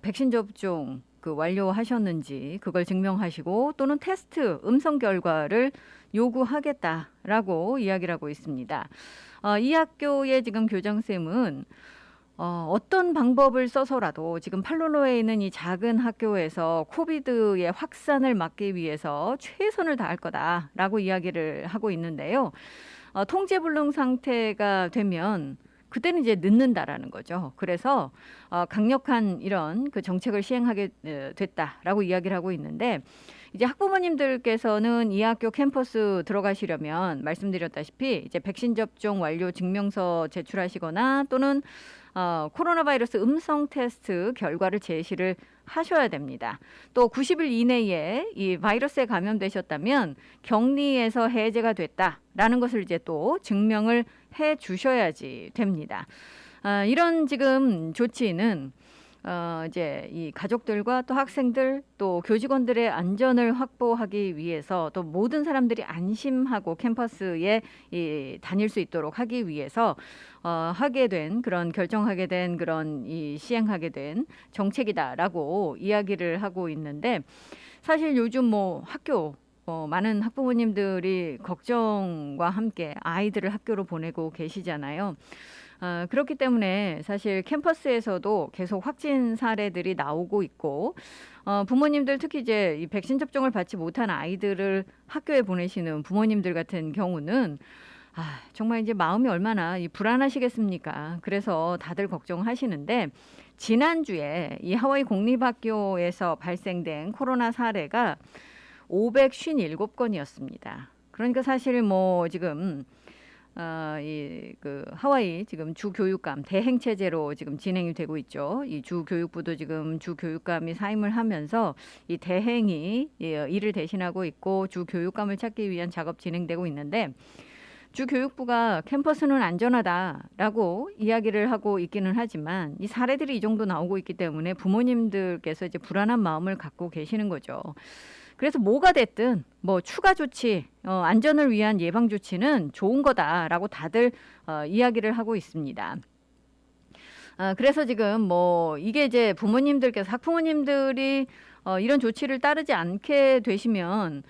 백신 접종 그 완료하셨는지 그걸 증명하시고 또는 테스트 음성 결과를 요구하겠다라고 이야기를 하고 있습니다. 이 학교의 지금 교장쌤은 어떤 방법을 써서라도 지금 팔로노에 있는 이 작은 학교에서 코비드의 확산을 막기 위해서 최선을 다할 거다라고 이야기를 하고 있는데요. 통제불능 상태가 되면 그때는 이제 늦는다라는 거죠. 그래서 강력한 이런 그 정책을 시행하게 됐다라고 이야기를 하고 있는데, 이제 학부모님들께서는 이 학교 캠퍼스 들어가시려면 말씀드렸다시피 이제 백신 접종 완료 증명서 제출하시거나 또는 코로나 바이러스 음성 테스트 결과를 제시를 하셔야 됩니다. 또 90일 이내에 이 바이러스에 감염되셨다면 격리에서 해제가 됐다라는 것을 이제 또 증명을 해 주셔야지 됩니다. 이런 지금 조치는 이제 이 가족들과 또 학생들 또 교직원들의 안전을 확보하기 위해서, 또 모든 사람들이 안심하고 캠퍼스에 다닐 수 있도록 하기 위해서 하게 된 그런 결정하게 된 그런 이 시행하게 된 정책이다라고 이야기를 하고 있는데, 사실 요즘 뭐 학교 많은 학부모님들이 걱정과 함께 아이들을 학교로 보내고 계시잖아요. 그렇기 때문에 사실 캠퍼스에서도 계속 확진 사례들이 나오고 있고, 부모님들 특히 이제 이 백신 접종을 받지 못한 아이들을 학교에 보내시는 부모님들 같은 경우는 정말 이제 마음이 얼마나 불안하시겠습니까? 그래서 다들 걱정하시는데, 지난주에 이 하와이 공립학교에서 발생된 코로나 사례가 557건이었습니다. 그러니까 사실 뭐 지금 그 하와이 지금 주교육감 대행 체제로 지금 진행이 되고 있죠. 이 주교육부도 지금 주교육감이 사임을 하면서 이 대행이 일을 대신하고 있고 주교육감을 찾기 위한 작업 진행되고 있는데, 주교육부가 캠퍼스는 안전하다라고 이야기를 하고 있기는 하지만 이 사례들이 이 정도 나오고 있기 때문에 부모님들께서 이제 불안한 마음을 갖고 계시는 거죠. 그래서 뭐가 됐든 뭐 추가 조치, 안전을 위한 예방 조치는 좋은 거다라고 다들 이야기를 하고 있습니다. 그래서 지금 뭐 이게 이제 부모님들께서 학부모님들이 이런 조치를 따르지 않게 되시면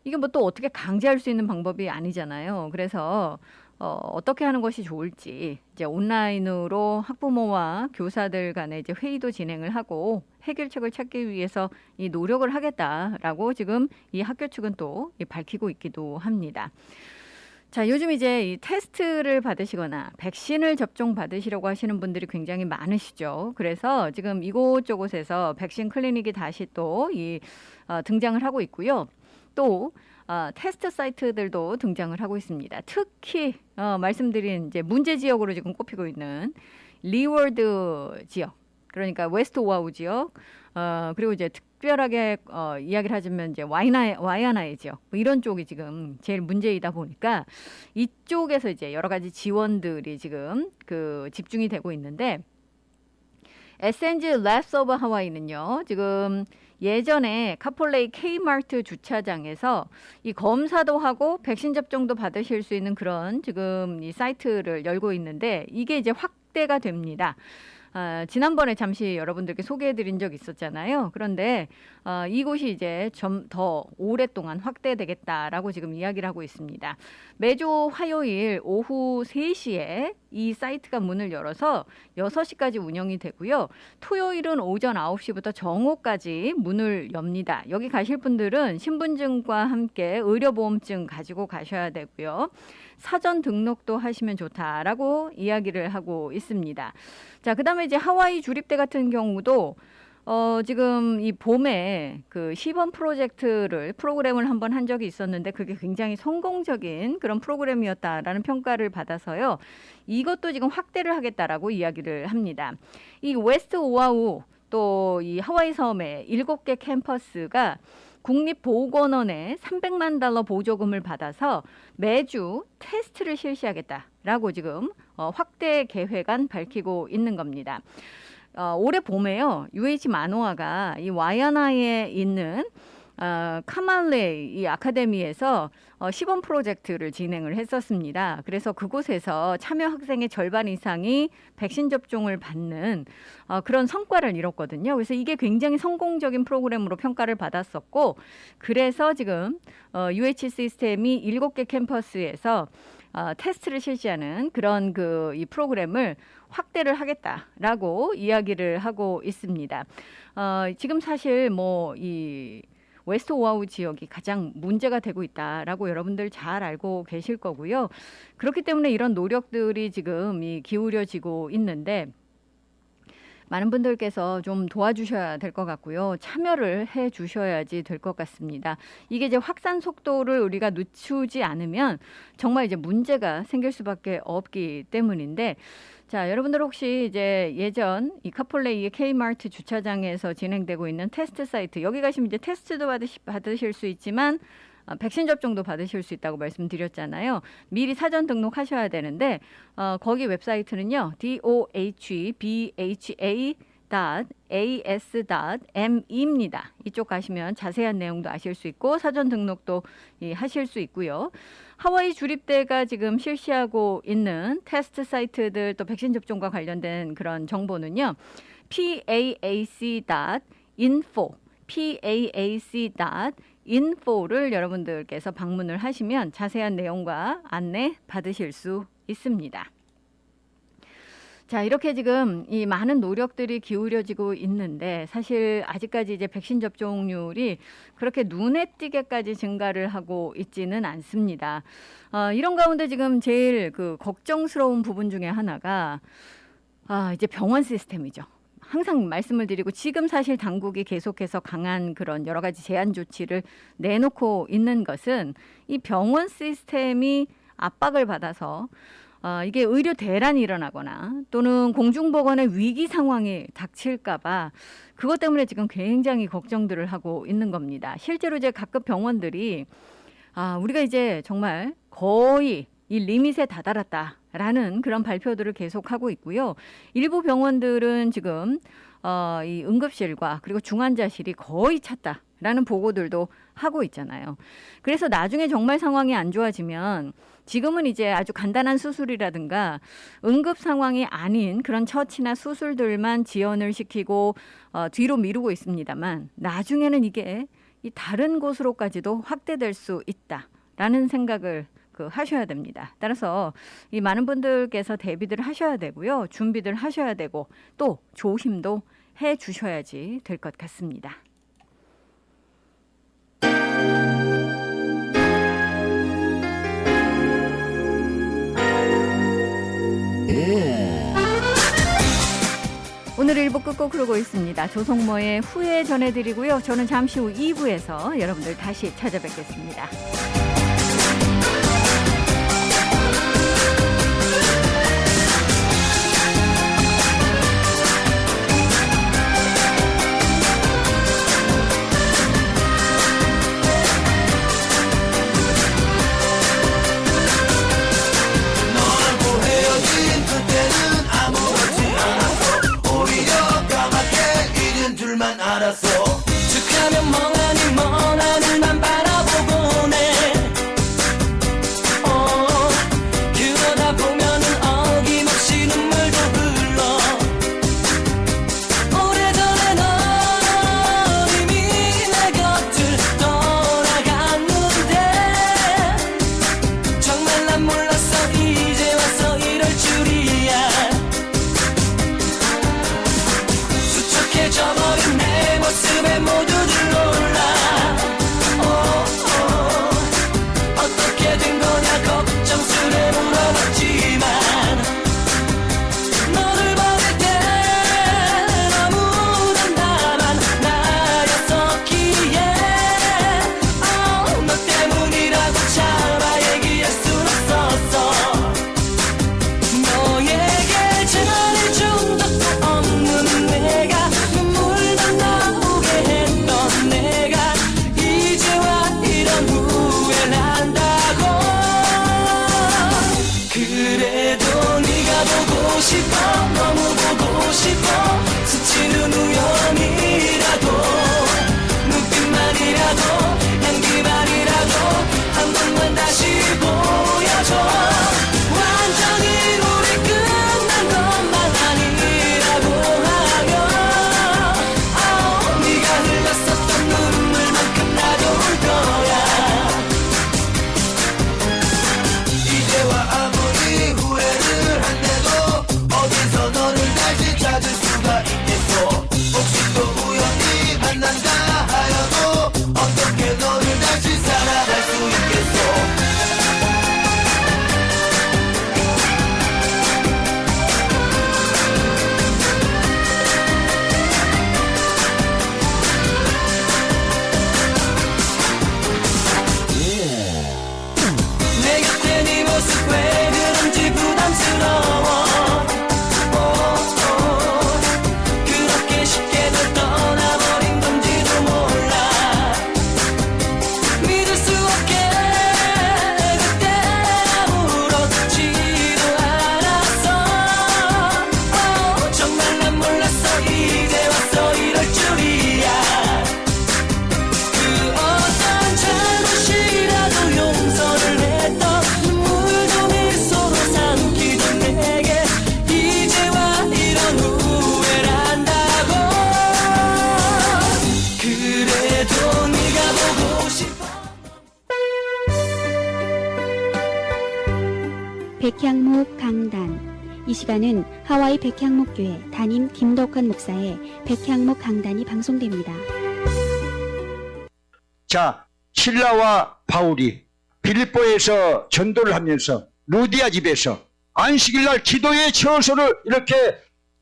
이게 뭐 또 어떻게 강제할 수 있는 방법이 아니잖아요. 그래서 어떻게 하는 것이 좋을지 이제 온라인으로 학부모와 교사들 간에 이제 회의도 진행을 하고 해결책을 찾기 위해서 이 노력을 하겠다라고 지금 이 학교 측은 또 밝히고 있기도 합니다. 자, 요즘 이제 이 테스트를 받으시거나 백신을 접종 받으시려고 하시는 분들이 굉장히 많으시죠. 그래서 지금 이곳저곳에서 백신 클리닉이 다시 또 등장을 하고 있고요. 또 테스트 사이트들도 등장을 하고 있습니다. 특히 말씀드린 이제 문제 지역으로 지금 꼽히고 있는 리워드 지역, 그러니까 웨스트 오아우 지역, 그리고 이제 특별하게 이야기를 하자면 이제 와이아나이 지역 뭐 이런 쪽이 지금 제일 문제이다 보니까 이쪽에서 이제 여러 가지 지원들이 지금 그 집중이 되고 있는데 SNG Labs of Hawaii는요 지금 예전에 카폴레이 K마트 주차장에서 이 검사도 하고 백신 접종도 받으실 수 있는 그런 지금 이 사이트를 열고 있는데 이게 이제 확대가 됩니다. 지난번에 잠시 여러분들께 소개해드린 적 있었잖아요. 그런데 이곳이 이제 좀 더 오랫동안 확대되겠다라고 지금 이야기를 하고 있습니다. 매주 화요일 오후 3시에 이 사이트가 문을 열어서 6시까지 운영이 되고요. 토요일은 오전 9시부터 정오까지 문을 엽니다. 여기 가실 분들은 신분증과 함께 의료보험증 가지고 가셔야 되고요. 사전 등록도 하시면 좋다라고 이야기를 하고 있습니다. 자, 그다음에 이제 하와이 주립대 같은 경우도 지금 이 봄에 그 시범 프로그램을 한번 한 적이 있었는데 그게 굉장히 성공적인 그런 프로그램이었다라는 평가를 받아서요. 이것도 지금 확대를 하겠다라고 이야기를 합니다. 이 웨스트 오아후 또 이 하와이 섬의 7개 캠퍼스가 국립보건원에 $300만 보조금을 받아서 매주 테스트를 실시하겠다라고 지금 확대 계획안 밝히고 있는 겁니다. 올해 봄에요. UH 마노아가 이 와이아나이에 있는 카말레이 이 아카데미에서 시범 프로젝트를 진행을 했었습니다. 그래서 그곳에서 참여 학생의 절반 이상이 백신 접종을 받는 그런 성과를 이뤘거든요. 그래서 이게 굉장히 성공적인 프로그램으로 평가를 받았었고 그래서 지금 UH 시스템이 7개 캠퍼스에서 테스트를 실시하는 그런 이 프로그램을 확대를 하겠다라고 이야기를 하고 있습니다. 지금 사실 이 웨스트 오아후 지역이 가장 문제가 되고 있다라고 여러분들 잘 알고 계실 거고요. 그렇기 때문에 이런 노력들이 지금 기울여지고 있는데 많은 분들께서 좀 도와주셔야 될 것 같고요. 참여를 해 주셔야지 될 것 같습니다. 이게 이제 확산 속도를 우리가 늦추지 않으면 정말 이제 문제가 생길 수밖에 없기 때문인데 자, 여러분들 혹시 이제 예전 이 카폴레이의 K마트 주차장에서 진행되고 있는 테스트 사이트 여기 가시면 이제 테스트도 받으실 수 있지만 백신 접종도 받으실 수 있다고 말씀드렸잖아요. 미리 사전 등록하셔야 되는데 거기 웹사이트는요. dohba.as.me입니다. 이쪽 가시면 자세한 내용도 아실 수 있고 사전 등록도 하실 수 있고요. 하와이 주립대가 지금 실시하고 있는 테스트 사이트들 또 백신 접종과 관련된 그런 정보는요. paac.info를 여러분들께서 방문을 하시면 자세한 내용과 안내 받으실 수 있습니다. 자, 이렇게 지금 이 많은 노력들이 기울여지고 있는데 사실 아직까지 이제 백신 접종률이 그렇게 눈에 띄게까지 증가를 하고 있지는 않습니다. 이런 가운데 지금 제일 걱정스러운 부분 중에 하나가 이제 병원 시스템이죠. 항상 말씀을 드리고 지금 사실 당국이 계속해서 강한 그런 여러 가지 제한 조치를 내놓고 있는 것은 이 병원 시스템이 압박을 받아서 이게 의료 대란이 일어나거나 또는 공중보건의 위기 상황이 닥칠까 봐 그것 때문에 지금 굉장히 걱정들을 하고 있는 겁니다. 실제로 이제 각급 병원들이 우리가 이제 정말 거의 이 리밋에 다다랐다라는 그런 발표들을 계속하고 있고요. 일부 병원들은 지금 이 응급실과 그리고 중환자실이 거의 찼다라는 보고들도 하고 있잖아요. 그래서 나중에 정말 상황이 안 좋아지면 지금은 이제 아주 간단한 수술이라든가 응급 상황이 아닌 그런 처치나 수술들만 지연을 시키고 뒤로 미루고 있습니다만 나중에는 이게 이 다른 곳으로까지도 확대될 수 있다라는 생각을 하셔야 됩니다. 따라서 이 많은 분들께서 대비들 하셔야 되고요. 준비들 하셔야 되고 또 조심도 해 주셔야지 될 것 같습니다. 오늘 1부 끝곡 흐르고 있습니다. 조성모의 후회 전해드리고요. 저는 잠시 후 2부에서 여러분들 다시 찾아뵙겠습니다. 이 시간은 하와이 백향목교회 담임 김덕환 목사의 백향목 강단이 방송됩니다. 자, 실라와 바울이 빌립보에서 전도를 하면서 루디아 집에서 안식일날 기도의 처소를 이렇게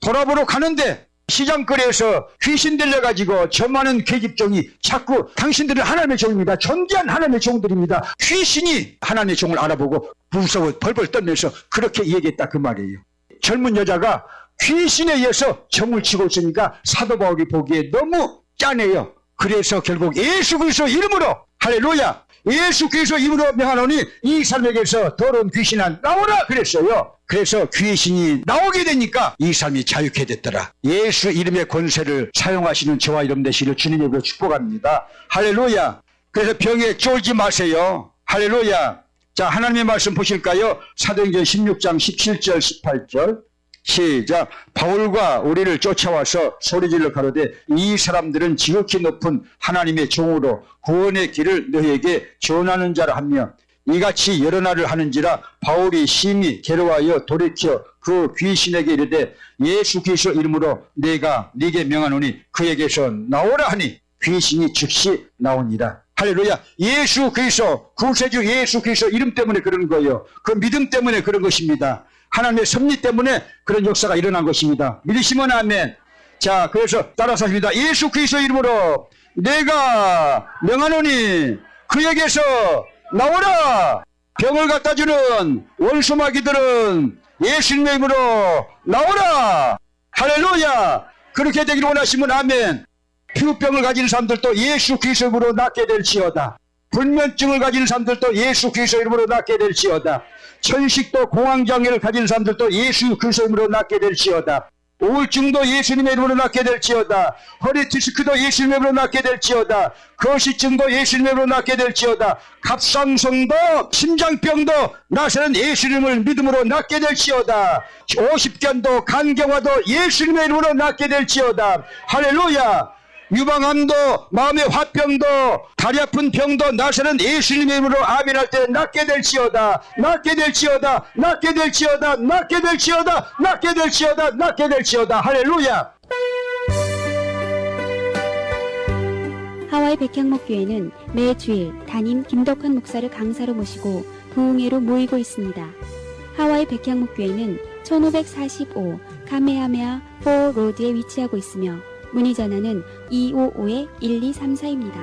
돌아보러 가는데 시장거리에서 귀신 들려가지고 저 많은 계집종이 자꾸 당신들은 하나님의 종입니다. 존귀한 하나님의 종들입니다. 귀신이 하나님의 종을 알아보고 무서워 벌벌 떨면서 그렇게 얘기했다 그 말이에요. 젊은 여자가 귀신에 의해서 정을 치고 있으니까 사도 바울이 보기에 너무 짠해요. 그래서 결국 예수 그리스도 이름으로 할렐루야 예수 그리스도 이름으로 명하노니 이 사람에게서 더러운 귀신아 나오라 그랬어요. 그래서 귀신이 나오게 되니까 이 사람이 자유케 됐더라. 예수 이름의 권세를 사용하시는 저와 여러분 되시기를 주님의 이름으로 축복합니다. 할렐루야. 그래서 병에 쫄지 마세요. 할렐루야. 자, 하나님의 말씀 보실까요? 사도행전 16장 17절 18절 시작. 바울과 우리를 쫓아와서 소리질러 가로되 이 사람들은 지극히 높은 하나님의 종으로 구원의 길을 너희에게 전하는 자라 하며 이같이 여러 날을 하는지라 바울이 심히 괴로워하여 돌이켜 그 귀신에게 이르되 예수 그리스도 이름으로 내가 네게 명하노니 그에게서 나오라 하니 귀신이 즉시 나오니라. 할렐루야. 예수 그리스도 구세주 예수 그리스도 이름 때문에 그런 거예요. 그 믿음 때문에 그런 것입니다. 하나님의 섭리 때문에 그런 역사가 일어난 것입니다. 믿으시면 아멘. 자, 그래서 따라서 하십니다. 예수 그리스도 이름으로 내가 명하노니 그에게서 나오라. 병을 갖다 주는 원수마귀들은 예수님의 이름으로 나오라. 할렐루야. 그렇게 되기를 원하시면 아멘. 피부병을 가진 사람들도 예수 그리스도 이름으로 낫게 될지어다. 불면증을 가진 사람들도 예수 그리스도 이름으로 낫게 될지어다. 천식도 공황장애를 가진 사람들도 예수 그리스도 이름으로 낫게 될지어다. 우울증도 예수님의 이름으로 낫게 될지어다. 허리 디스크도 예수님의 이름으로 낫게 될지어다. 거시증도 예수님의 이름으로 낫게 될지어다. 갑상선도 심장병도 나서는 예수님을 믿음으로 낫게 될지어다. 오십견도 간경화도 예수님의 이름으로 낫게 될지어다. 할렐루야. 유방암도 마음의 화병도 다리 아픈 병도 나서는 예수님의 이름으로 아멘할 때 낫게 될지어다. 낫게 될지어다. 낫게 될지어다. 낫게 될지어다. 낫게 될지어다. 낫게 될지어다. 할렐루야. 하와이 백향목교회는 매 주일 담임 김덕환 목사를 강사로 모시고 부흥회로 모이고 있습니다. 하와이 백향목교회는 1545 카메하메아 4 로드에 위치하고 있으며 문의 전화는 255-1234입니다.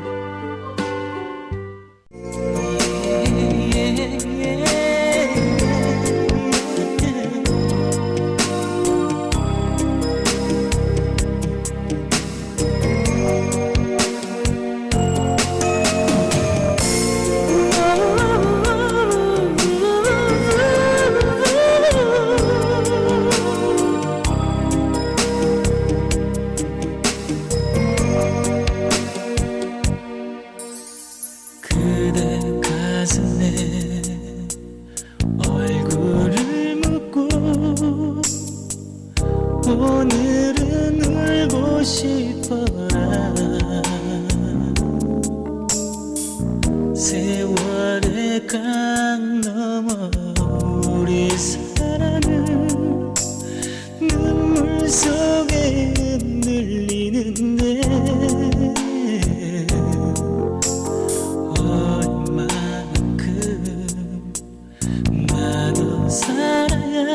오늘은 울고 싶어라. 세월의 강 넘어 우리 사랑은 눈물 속에 흔들리는데 얼만큼 나도 살아야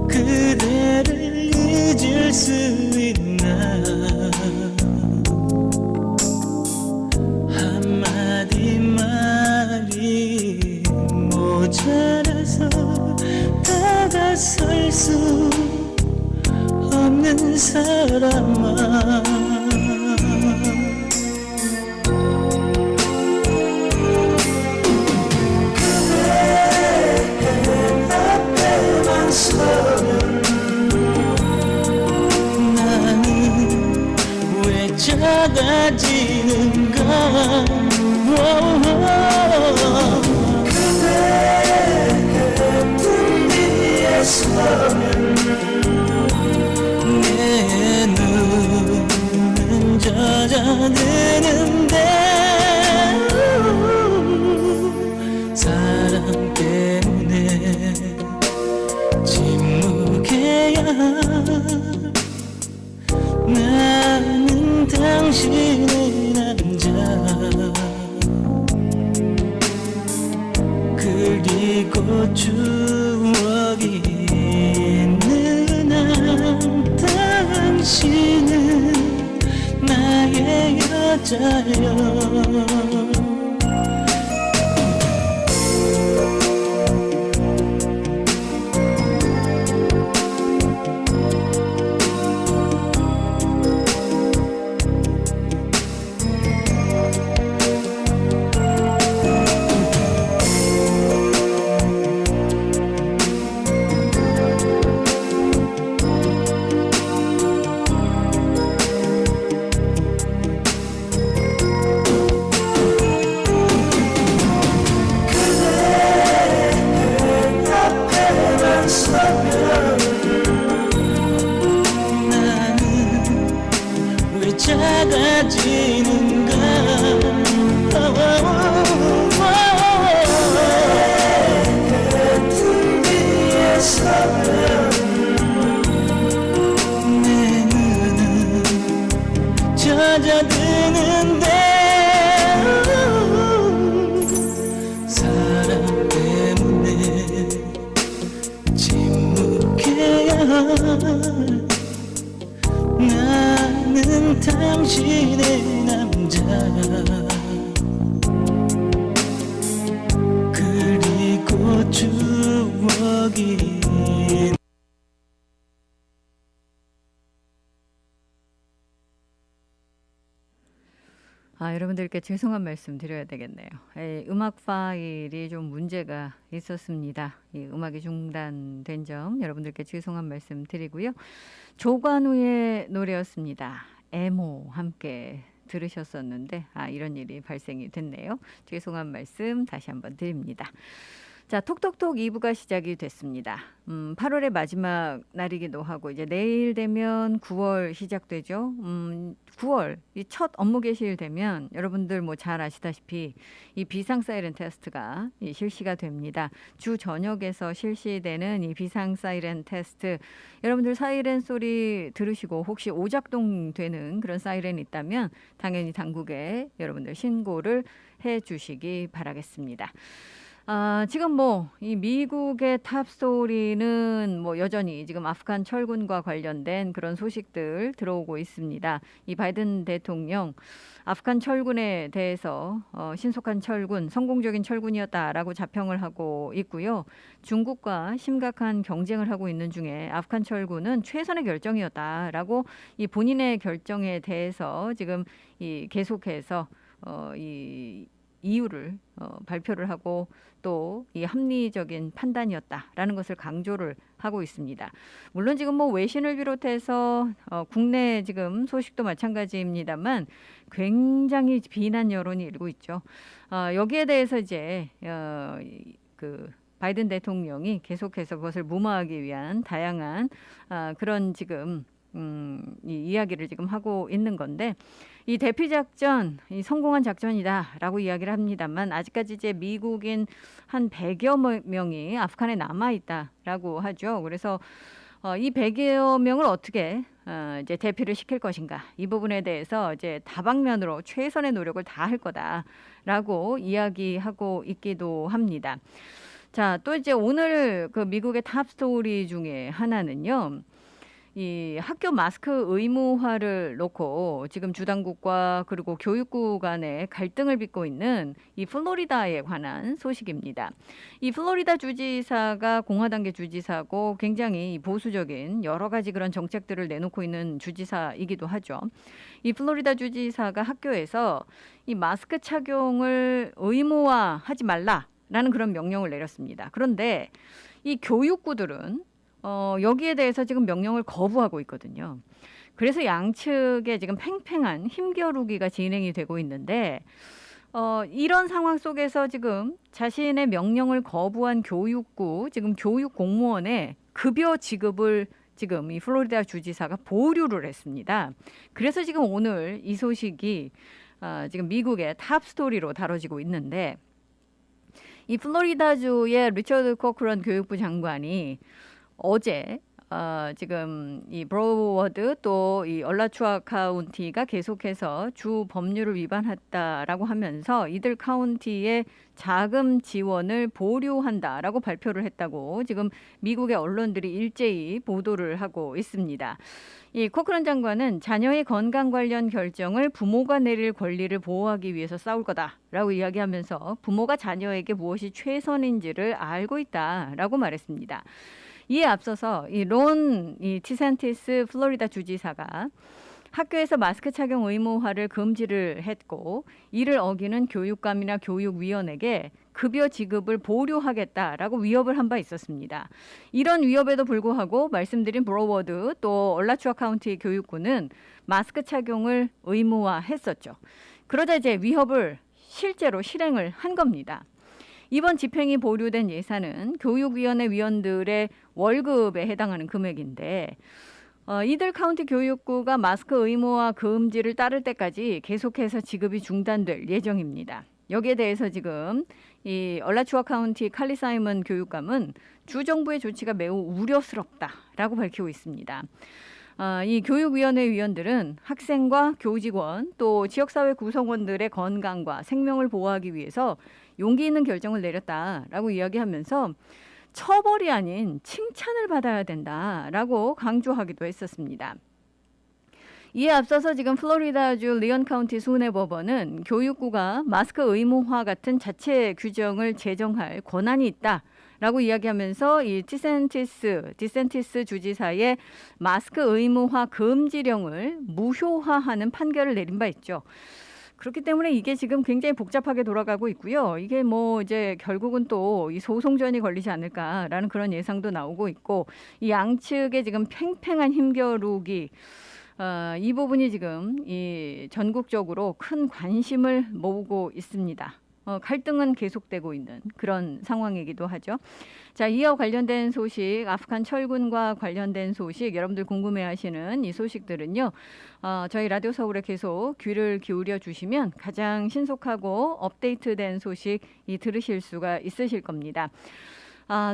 그대를 잊을 수 있나. 한마디 말이 모자라서 다가설 수 없는 사람아. 나는 왜 작아지는가. 그대 품 위에 서면 내 눈은 젖어드는데 사랑 때문에 나는 당신의 남자 그리고 추억이 있는 한 당신은 나의 여자여 작아지는가 등 위에 서면 내 눈은 젖어드는데 사랑 때문에 침묵해야 나는 당신의 남자 그리고 추억이 여러분들께 죄송한 말씀 드려야 되겠네요. 음악 파일이 좀 문제가 있었습니다. 이 음악이 중단된 점 여러분들께 죄송한 말씀 드리고요. 조관우의 노래였습니다. 애모 함께 들으셨었는데 이런 일이 발생이 됐네요. 죄송한 말씀 다시 한번 드립니다. 자, 톡톡톡 2부가 시작이 됐습니다. 8월의 마지막 날이기도 하고 이제 내일 되면 9월 시작되죠. 9월 이 첫 업무 개시일 되면 여러분들 뭐 잘 아시다시피 이 비상 사이렌 테스트가 실시가 됩니다. 주 저녁에서 실시되는 이 비상 사이렌 테스트 여러분들 사이렌 소리 들으시고 혹시 오작동 되는 그런 사이렌이 있다면 당연히 당국에 여러분들 신고를 해 주시기 바라겠습니다. 지금 이 미국의 탑스토리는 여전히 지금 아프간 철군과 관련된 그런 소식들 들어오고 있습니다. 이 바이든 대통령 아프간 철군에 대해서 신속한 철군, 성공적인 철군이었다라고 자평을 하고 있고요. 중국과 심각한 경쟁을 하고 있는 중에 아프간 철군은 최선의 결정이었다라고 이 본인의 결정에 대해서 지금 계속해서 이 이유를 발표를 하고 또 이 합리적인 판단이었다라는 것을 강조를 하고 있습니다. 물론 지금 외신을 비롯해서 국내 지금 소식도 마찬가지입니다만 굉장히 비난 여론이 일고 있죠. 여기에 대해서 이제 바이든 대통령이 계속해서 그것을 무마하기 위한 다양한 그런 지금 이 이야기를 지금 하고 있는 건데 이 대피 작전, 이 성공한 작전이다라고 이야기를 합니다만 아직까지 이제 미국인 한 100여 명이 아프간에 남아 있다라고 하죠. 그래서 이 100여 명을 어떻게 이제 대피를 시킬 것인가 이 부분에 대해서 이제 다방면으로 최선의 노력을 다할 거다라고 이야기하고 있기도 합니다. 자, 또 이제 오늘 그 미국의 탑스토리 중에 하나는요. 이 학교 마스크 의무화를 놓고 지금 주당국과 그리고 교육부 간의 갈등을 빚고 있는 이 플로리다에 관한 소식입니다. 이 플로리다 주지사가 공화당계 주지사고 굉장히 보수적인 여러 가지 그런 정책들을 내놓고 있는 주지사이기도 하죠. 이 플로리다 주지사가 학교에서 이 마스크 착용을 의무화하지 말라라는 그런 명령을 내렸습니다. 그런데 이 교육부들은 여기에 대해서 지금 명령을 거부하고 있거든요. 그래서 양측의 지금 팽팽한 힘겨루기가 진행이 되고 있는데 이런 상황 속에서 지금 자신의 명령을 거부한 교육부, 지금 교육 공무원의 급여 지급을 지금 이 플로리다 주지사가 보류를 했습니다. 그래서 지금 오늘 이 소식이 지금 미국의 탑스토리로 다뤄지고 있는데 이 플로리다주의 리처드 코크런 교육부 장관이 어제 지금 이 브로워드 또 이 얼라추아 카운티가 계속해서 주 법률을 위반했다라고 하면서 이들 카운티의 자금 지원을 보류한다라고 발표를 했다고 지금 미국의 언론들이 일제히 보도를 하고 있습니다. 이 코크런 장관은 자녀의 건강 관련 결정을 부모가 내릴 권리를 보호하기 위해서 싸울 거다라고 이야기하면서 부모가 자녀에게 무엇이 최선인지를 알고 있다라고 말했습니다. 이에 앞서서 이 디샌티스 플로리다 주지사가 학교에서 마스크 착용 의무화를 금지를 했고 이를 어기는 교육감이나 교육위원에게 급여 지급을 보류하겠다라고 위협을 한 바 있었습니다. 이런 위협에도 불구하고 말씀드린 브로워드 또 얼라추아 카운티 교육부는 마스크 착용을 의무화했었죠. 그러자 이제 위협을 실제로 실행을 한 겁니다. 이번 집행이 보류된 예산은 교육위원회 위원들의 월급에 해당하는 금액인데 이들 카운티 교육부가 마스크 의무화 금지를 따를 때까지 계속해서 지급이 중단될 예정입니다. 여기에 대해서 지금 이 얼라추아 카운티 칼리 사이먼 교육감은 주 정부의 조치가 매우 우려스럽다라고 밝히고 있습니다. 이 교육위원회 위원들은 학생과 교직원 또 지역사회 구성원들의 건강과 생명을 보호하기 위해서 용기 있는 결정을 내렸다라고 이야기하면서 처벌이 아닌 칭찬을 받아야 된다라고 강조하기도 했었습니다. 이에 앞서서 지금 플로리다주 리언 카운티 수뇌법원은 교육부가 마스크 의무화 같은 자체 규정을 제정할 권한이 있다라고 이야기하면서 이 디샌티스 주지사의 마스크 의무화 금지령을 무효화하는 판결을 내린 바 있죠. 그렇기 때문에 이게 지금 굉장히 복잡하게 돌아가고 있고요. 이게 뭐 이제 결국은 또 이 소송전이 걸리지 않을까라는 그런 예상도 나오고 있고 이 양측의 지금 팽팽한 힘겨루기 이 부분이 지금 이 전국적으로 큰 관심을 모으고 있습니다. 갈등은 계속되고 있는 그런 상황이기도 하죠. 자, 이와 관련된 소식, 아프간 철군과 관련된 소식, 여러분들 궁금해하시는 이 소식들은요. 저희 라디오 서울에 계속 귀를 기울여 주시면 가장 신속하고 업데이트된 소식 들으실 수가 있으실 겁니다.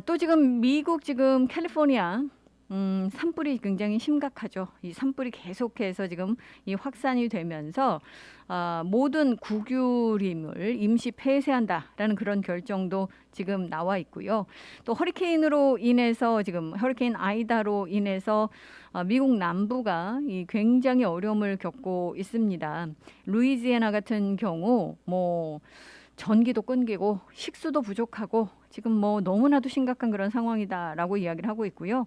또 지금 미국 지금 캘리포니아 산불이 굉장히 심각하죠. 이 산불이 계속해서 지금 이 확산이 되면서 모든 국유림을 임시 폐쇄한다라는 그런 결정도 지금 나와 있고요. 또 허리케인으로 인해서 지금 허리케인 아이다로 인해서 미국 남부가 이 굉장히 어려움을 겪고 있습니다. 루이지애나 같은 경우 뭐 전기도 끊기고 식수도 부족하고 지금 뭐 너무나도 심각한 그런 상황이다라고 이야기를 하고 있고요.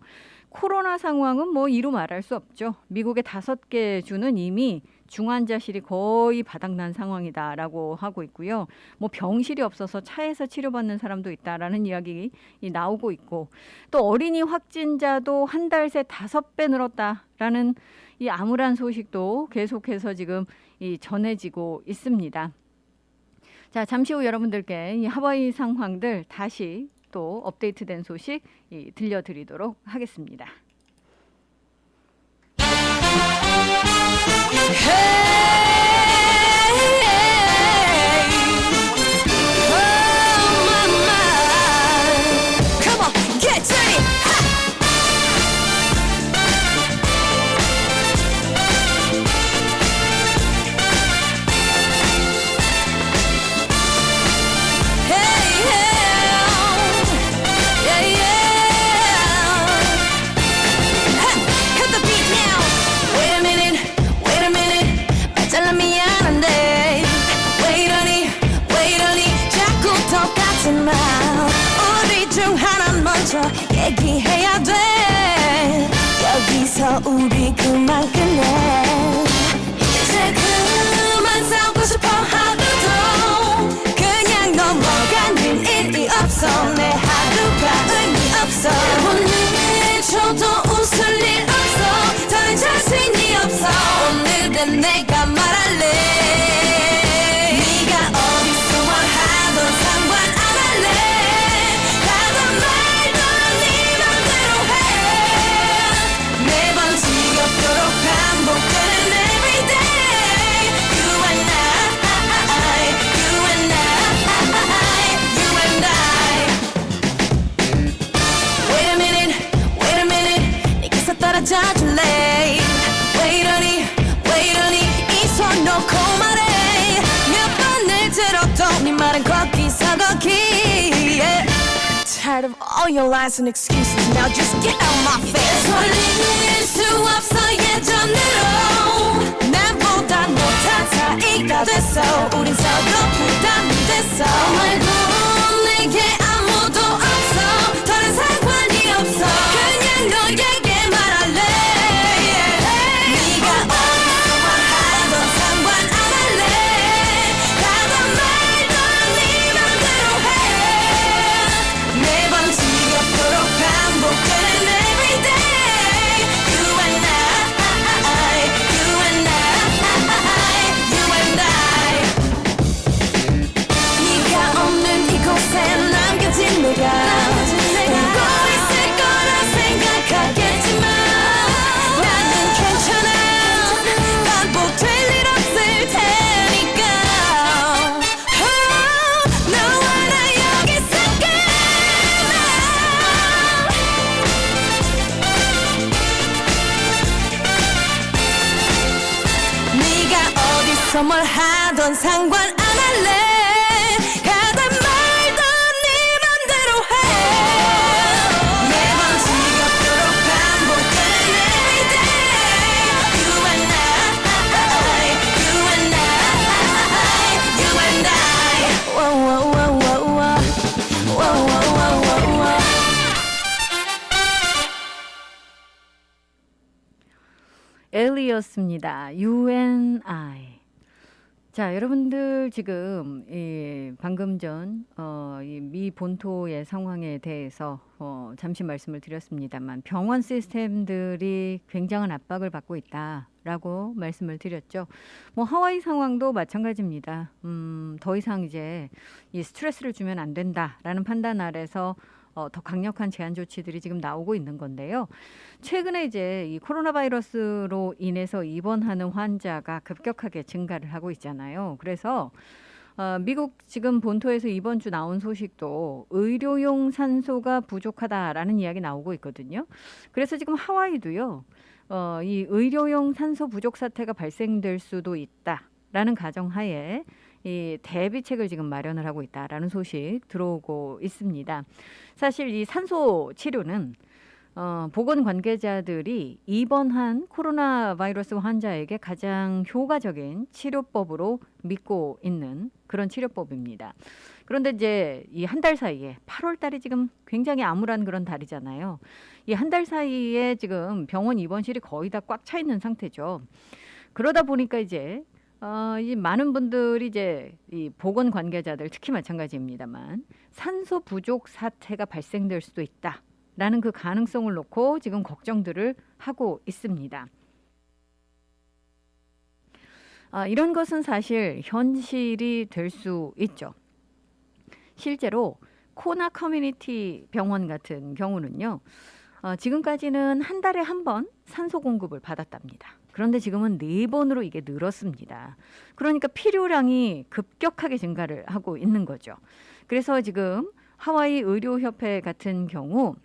코로나 상황은 뭐 이루 말할 수 없죠. 미국의 5개 주는 이미 중환자실이 거의 바닥난 상황이다라고 하고 있고요. 뭐 병실이 없어서 차에서 치료받는 사람도 있다라는 이야기 나오고 있고 또 어린이 확진자도 한 달 새 5배 늘었다라는 이 암울한 소식도 계속해서 지금 전해지고 있습니다. 자, 잠시 후 여러분들께 이 하와이 상황들 다시 또 업데이트된 소식 들려드리도록 하겠습니다. 얘기해야 돼. 여기서 우리 그만 끝내. 이제 그만 싸우고 싶어 하루도 그냥 넘어가는 일이 없어. 내 하루가 의미 없어. 1분 1초도 웃을 일 없어. 더는 자신이 없어. 오늘은 내가 말할래. 네가 어디서 뭘 하던 상관 안 할래. 찾아줄래 왜 이러니 이 손 놓고 말해 몇 번을 들어도 네 말은 거기서 거기 yeah. Tired of all your lies and excuses now just get out my face 돌릴 수 없어 예전으로 남보다 못한 사이가 됐어 우린 서로 부담됐어 말고 내게 아무도 없어 다른 상관이 없어 그냥 너에게 말할래 네가 어디서 말하던 상관 안 할래 하던 말도 네 맘대로 해 매번 지겹도록 반복되는 everyday You and I You and I You and I 네가 없는 이곳에 남겨진 내가 울고 있을 거라 생각하겠지만 나는 괜찮아 반복될 일 없을 테니까 너와 나 여기 있을게 네가 어디서 뭘 하던 상관 안 할래 하던 말도 네 맘대로 해 매번 지겹도록 반복되는 everyday You and I You and I You and I Whoa, whoa, whoa, whoa, whoa. Whoa, whoa, whoa, whoa, whoa. 엘리였습니다. You and I. 자, 여러분들 지금 방금 전 이 미 본토의 상황에 대해서 잠시 말씀을 드렸습니다만 병원 시스템들이 굉장한 압박을 받고 있다라고 말씀을 드렸죠. 뭐 하와이 상황도 마찬가지입니다. 더 이상 이제 이 스트레스를 주면 안 된다라는 판단 아래서 더 강력한 제한 조치들이 지금 나오고 있는 건데요. 최근에 이제 이 코로나 바이러스로 인해서 입원하는 환자가 급격하게 증가를 하고 있잖아요. 그래서 미국 지금 본토에서 이번 주 나온 소식도 의료용 산소가 부족하다라는 이야기 나오고 있거든요. 그래서 지금 하와이도요. 이 의료용 산소 부족 사태가 발생될 수도 있다라는 가정하에 이 대비책을 지금 마련을 하고 있다라는 소식 들어오고 있습니다. 사실 이 산소 치료는 보건 관계자들이 입원한 코로나 바이러스 환자에게 가장 효과적인 치료법으로 믿고 있는 그런 치료법입니다. 그런데 이제 이 한 달 사이에 8월 달이 지금 굉장히 암울한 그런 달이잖아요. 이 한 달 사이에 지금 병원 입원실이 거의 다 꽉 차 있는 상태죠. 그러다 보니까 이제 이 많은 분들이 이제 이 보건 관계자들 특히 마찬가지입니다만 산소 부족 사태가 발생될 수도 있다라는 그 가능성을 놓고 지금 걱정들을 하고 있습니다. 이런 것은 사실 현실이 될 수 있죠. 실제로 코나 커뮤니티 병원 같은 경우는요. 지금까지는 한 달에 한 번 산소 공급을 받았답니다. 그런데 지금은 4번으로 이게 늘었습니다. 그러니까 필요량이 급격하게 증가를 하고 있는 거죠. 그래서 지금 하와이 의료협회 같은 경우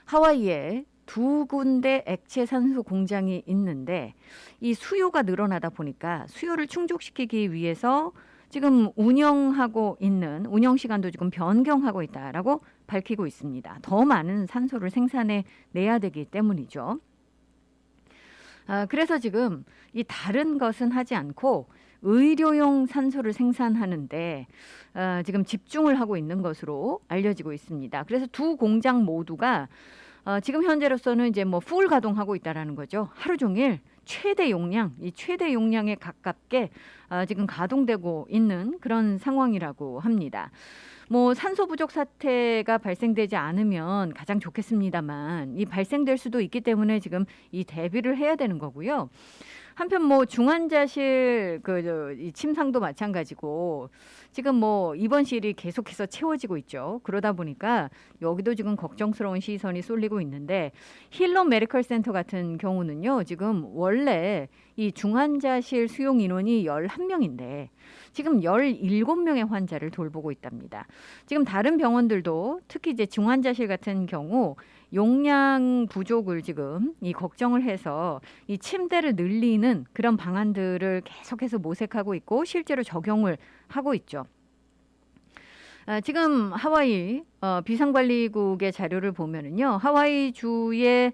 하와이에 2군데 액체 산소 공장이 있는데 이 수요가 늘어나다 보니까 수요를 충족시키기 위해서 지금 운영하고 있는 운영 시간도 지금 변경하고 있다라고 밝히고 있습니다. 더 많은 산소를 생산해 내야 되기 때문이죠. 그래서 지금 이 다른 것은 하지 않고 의료용 산소를 생산하는데 지금 집중을 하고 있는 것으로 알려지고 있습니다. 그래서 2 공장 모두가 지금 현재로서는 이제 뭐 풀 가동하고 있다라는 거죠. 하루 종일 최대 용량, 이 최대 용량에 가깝게 지금 가동되고 있는 그런 상황이라고 합니다. 뭐 산소 부족 사태가 발생되지 않으면 가장 좋겠습니다만 이 발생될 수도 있기 때문에 지금 이 대비를 해야 되는 거고요. 한편 뭐 중환자실 이 침상도 마찬가지고 지금 뭐 입원실이 계속해서 채워지고 있죠. 그러다 보니까 여기도 지금 걱정스러운 시선이 쏠리고 있는데 힐러 메디컬 센터 같은 경우는요. 지금 원래 이 중환자실 수용 인원이 11명인데 지금 17명의 환자를 돌보고 있답니다. 지금 다른 병원들도 특히 이제 중환자실 같은 경우 용량 부족을 지금 이 걱정을 해서 이 침대를 늘리는 그런 방안들을 계속해서 모색하고 있고 실제로 적용을 하고 있죠. 지금 하와이 비상관리국의 자료를 보면은요, 하와이 주의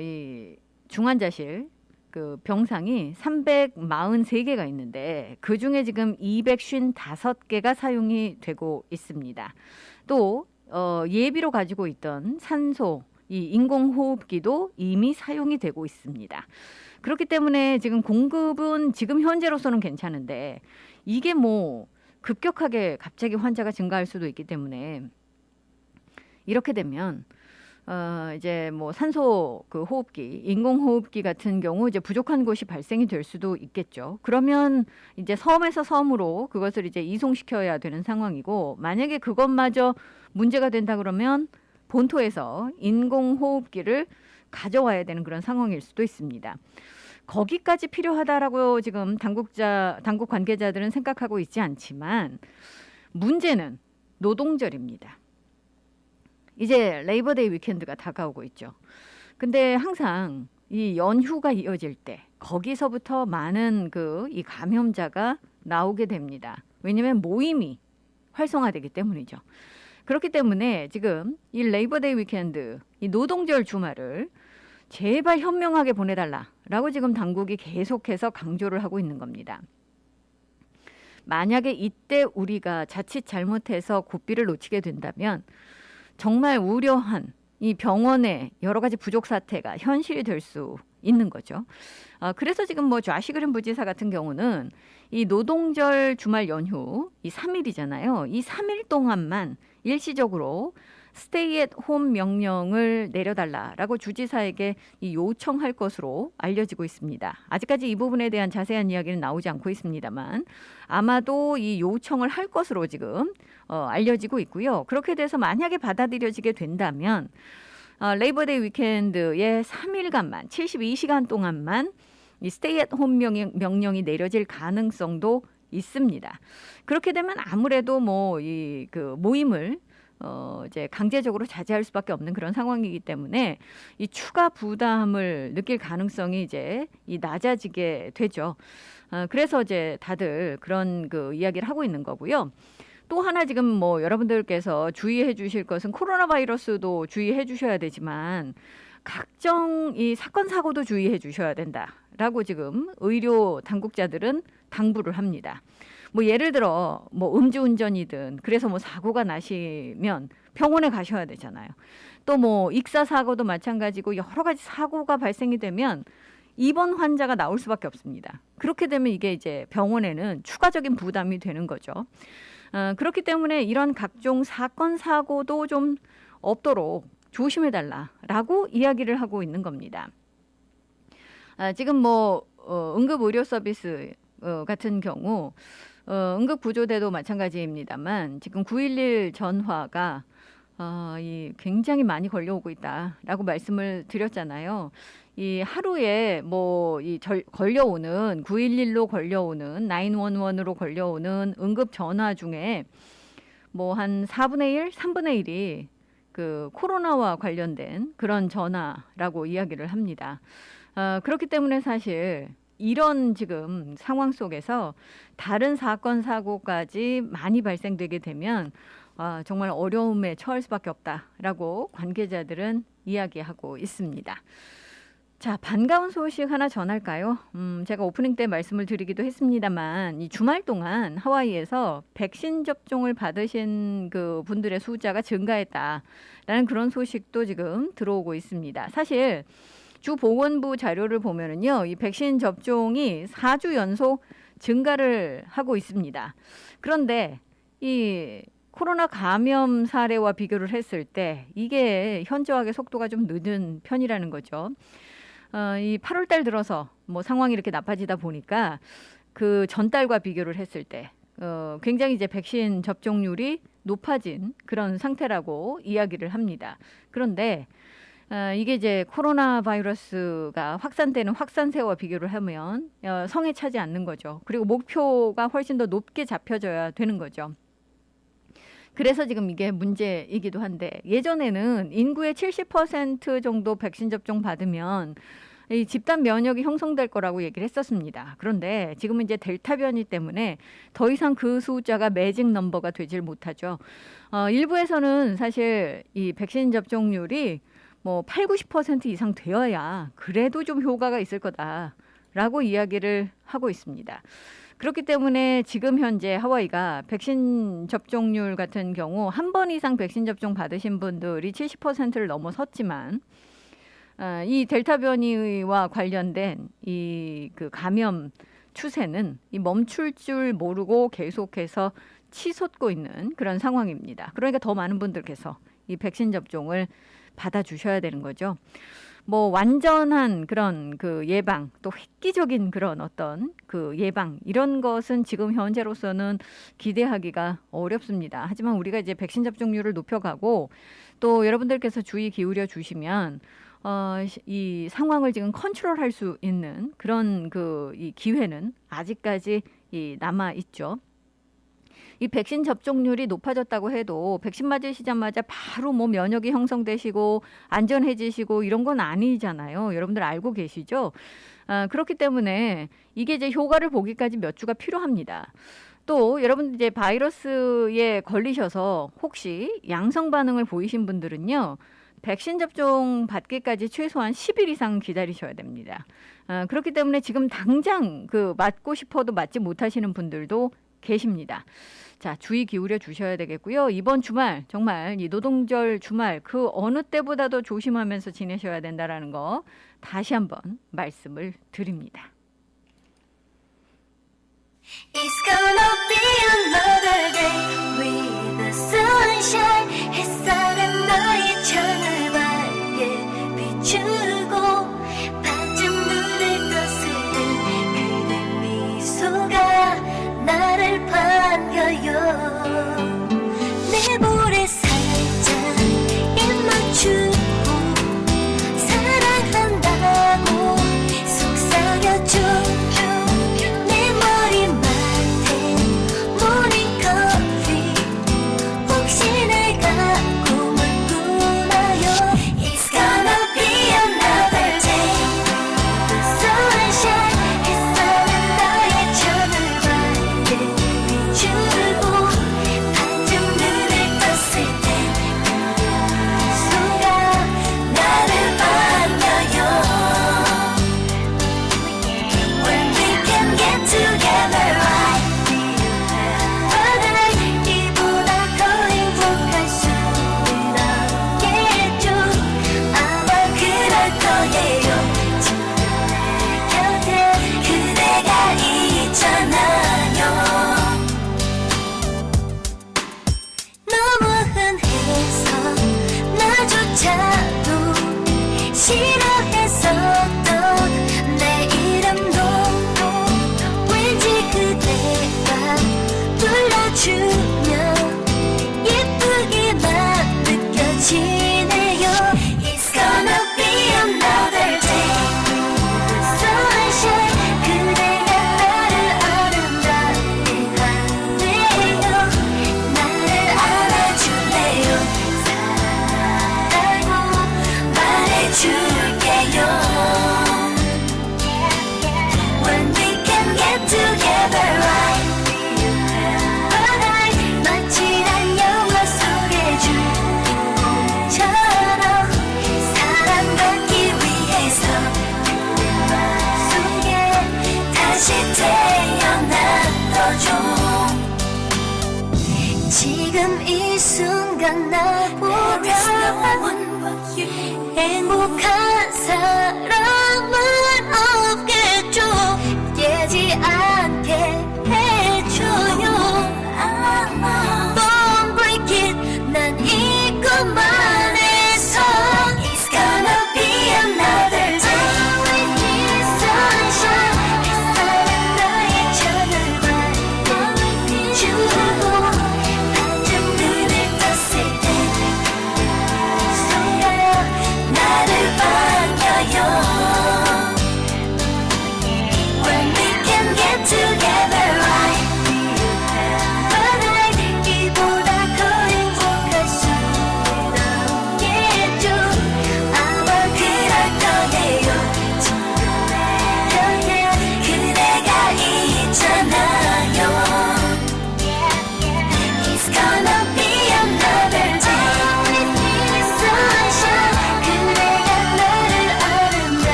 이 중환자실 그 병상이 343개가 있는데 그 중에 지금 255개가 사용이 되고 있습니다. 또 예비로 가지고 있던 산소, 이 인공호흡기도 이미 사용이 되고 있습니다. 그렇기 때문에 지금 공급은 지금 현재로서는 괜찮은데 이게 뭐 급격하게 갑자기 환자가 증가할 수도 있기 때문에 이렇게 되면 이제 뭐 산소 그 호흡기, 인공호흡기 같은 경우 이제 부족한 곳이 발생이 될 수도 있겠죠. 그러면 이제 섬에서 섬으로 그것을 이제 이송시켜야 되는 상황이고, 만약에 그것마저 문제가 된다 그러면 본토에서 인공호흡기를 가져와야 되는 그런 상황일 수도 있습니다. 거기까지 필요하다라고 지금 당국 관계자들은 생각하고 있지 않지만 문제는 노동절입니다. 이제 레이버데이 위켄드가 다가오고 있죠. 근데 항상 이 연휴가 이어질 때 거기서부터 많은 이 감염자가 나오게 됩니다. 왜냐하면 모임이 활성화되기 때문이죠. 그렇기 때문에 지금 이 레이버데이 위켄드, 이 노동절 주말을 제발 현명하게 보내달라라고 지금 당국이 계속해서 강조를 하고 있는 겁니다. 만약에 이때 우리가 자칫 잘못해서 고비를 놓치게 된다면 정말 우려한 이 병원의 여러 가지 부족 사태가 현실이 될 수 있는 거죠. 그래서 지금 뭐 좌시그린 부지사 같은 경우는 이 노동절 주말 연휴 이 3일이잖아요. 이 3일 동안만 일시적으로 스테이 앳 홈 명령을 내려달라라고 주지사에게 이 요청할 것으로 알려지고 있습니다. 아직까지 이 부분에 대한 자세한 이야기는 나오지 않고 있습니다만 아마도 이 요청을 할 것으로 지금 알려지고 있고요. 그렇게 돼서 만약에 받아들여지게 된다면 레이버데이 위켄드의 3일간만 72시간 동안만 이 스테이 앳 홈 명령이 내려질 가능성도 있습니다. 그렇게 되면 아무래도 뭐 이 모임을 이제 강제적으로 자제할 수밖에 없는 그런 상황이기 때문에 이 추가 부담을 느낄 가능성이 이제 낮아지게 되죠. 그래서 이제 다들 그런 이야기를 하고 있는 거고요. 또 하나 지금 뭐 여러분들께서 주의해 주실 것은 코로나 바이러스도 주의해 주셔야 되지만 각종 이 사건 사고도 주의해 주셔야 된다라고 지금 의료 당국자들은 당부를 합니다. 뭐 예를 들어 뭐 음주운전이든 그래서 뭐 사고가 나시면 병원에 가셔야 되잖아요. 또 뭐 익사 사고도 마찬가지고 여러 가지 사고가 발생이 되면 입원 환자가 나올 수밖에 없습니다. 그렇게 되면 이게 이제 병원에는 추가적인 부담이 되는 거죠. 그렇기 때문에 이런 각종 사건 사고도 좀 없도록 조심해달라라고 이야기를 하고 있는 겁니다. 지금 뭐 응급 의료 서비스 같은 경우 응급구조대도 마찬가지입니다만 지금 911 전화가 굉장히 많이 걸려오고 있다라고 말씀을 드렸잖아요. 이 하루에 걸려오는 911로 걸려오는 911으로 걸려오는 응급 전화 중에 뭐 한 4분의 1, 3분의 1이 코로나와 관련된 그런 전화라고 이야기를 합니다. 그렇기 때문에 사실 이런 지금 상황 속에서 다른 사건 사고까지 많이 발생되게 되면 정말 어려움에 처할 수밖에 없다라고 관계자들은 이야기하고 있습니다. 자, 반가운 소식 하나 전할까요? 제가 오프닝 때 말씀을 드리기도 했습니다만 이 주말 동안 하와이에서 백신 접종을 받으신 분들의 숫자가 증가했다라는 그런 소식도 지금 들어오고 있습니다. 사실 주 보건부 자료를 보면은요, 이 백신 접종이 4주 연속 증가를 하고 있습니다. 그런데 이 코로나 감염 사례와 비교를 했을 때 이게 현저하게 속도가 좀 늦은 편이라는 거죠. 이 8월 달 들어서 뭐 상황이 이렇게 나빠지다 보니까 그 전달과 비교를 했을 때 굉장히 이제 백신 접종률이 높아진 그런 상태라고 이야기를 합니다. 그런데 이게 이제 코로나 바이러스가 확산되는 확산세와 비교를 하면 성에 차지 않는 거죠. 그리고 목표가 훨씬 더 높게 잡혀져야 되는 거죠. 그래서 지금 이게 문제이기도 한데 예전에는 인구의 70% 정도 백신 접종 받으면 이 집단 면역이 형성될 거라고 얘기를 했었습니다. 그런데 지금은 이제 델타 변이 때문에 더 이상 그 숫자가 매직 넘버가 되질 못하죠. 일부에서는 사실 이 백신 접종률이 뭐 8, 90% 이상 되어야 그래도 좀 효과가 있을 거다라고 이야기를 하고 있습니다. 그렇기 때문에 지금 현재 하와이가 백신 접종률 같은 경우 한 번 이상 백신 접종 받으신 분들이 70%를 넘어섰지만 이 델타 변이와 관련된 이 그 감염 추세는 이 멈출 줄 모르고 계속해서 치솟고 있는 그런 상황입니다. 그러니까 더 많은 분들께서 이 백신 접종을 받아주셔야 되는 거죠. 뭐 완전한 그런 그 예방 또 획기적인 그런 어떤 그 예방 이런 것은 지금 현재로서는 기대하기가 어렵습니다. 하지만 우리가 이제 백신 접종률을 높여가고 또 여러분들께서 주의 기울여 주시면 이 상황을 지금 컨트롤할 수 있는 그런 그 이 기회는 아직까지 남아 있죠. 이 백신 접종률이 높아졌다고 해도 백신 맞으시자마자 바로 뭐 면역이 형성되시고 안전해지시고 이런 건 아니잖아요. 여러분들 알고 계시죠? 그렇기 때문에 이게 이제 효과를 보기까지 몇 주가 필요합니다. 또 여러분들 이제 바이러스에 걸리셔서 혹시 양성 반응을 보이신 분들은요. 백신 접종 받기까지 최소한 10일 이상 기다리셔야 됩니다. 그렇기 때문에 지금 당장 그 맞고 싶어도 맞지 못하시는 분들도 계십니다. 자, 주의 기울여 주셔야 되겠고요. 이번 주말 정말 이 노동절 주말 그 어느 때보다도 조심하면서 지내셔야 된다라는 거 다시 한번 말씀을 드립니다. It's gonna be another day with the sunshine. 햇살은 너의 창을 밝게 비추고 반쯤 눈을 떴을 때 그대 미소가 나를 반겨요. 내 볼에 살짝 입 맞추고 사랑한다고 속삭여줘. 내 머리맡에 모닝커피 혹시 내가 꿈을 꾸나요. It's gonna be another day. The sunshine. 햇살은 나의 창을 밝게 비추고 반쯤 눈을 떴을 때 미소가 나를 반겨요. When we can get together right here, 이보다 더 행복할 수 있겠죠. 아마 그럴 거예요. 내 곁에 그대가 있잖아요. 너무 흔해서 나조차도 싫어했었던 내 이름도 왠지 그대가 불러주면 예쁘게만 느껴지네요. It's gonna be another day. The sunshine. 그대가 나를 아름답게 하네요. 나를 안아줄래요. 사랑한다고 말해줄게요. When we can get together right here, 마치 난 영화 속의 주인공처럼 사랑받기 위해서 그대 맘속에 다시 태어났더죠. 지금 이 순간 나 보면 행복한 사람은 없겠죠. 깨지 않게 해줘요. Don't break it. 난 이것만 해서 It's gonna be another day with you sunshine. 햇살은 나의 창을 밝게 비추고 반쯤 눈을 떴을 때 미소가 나를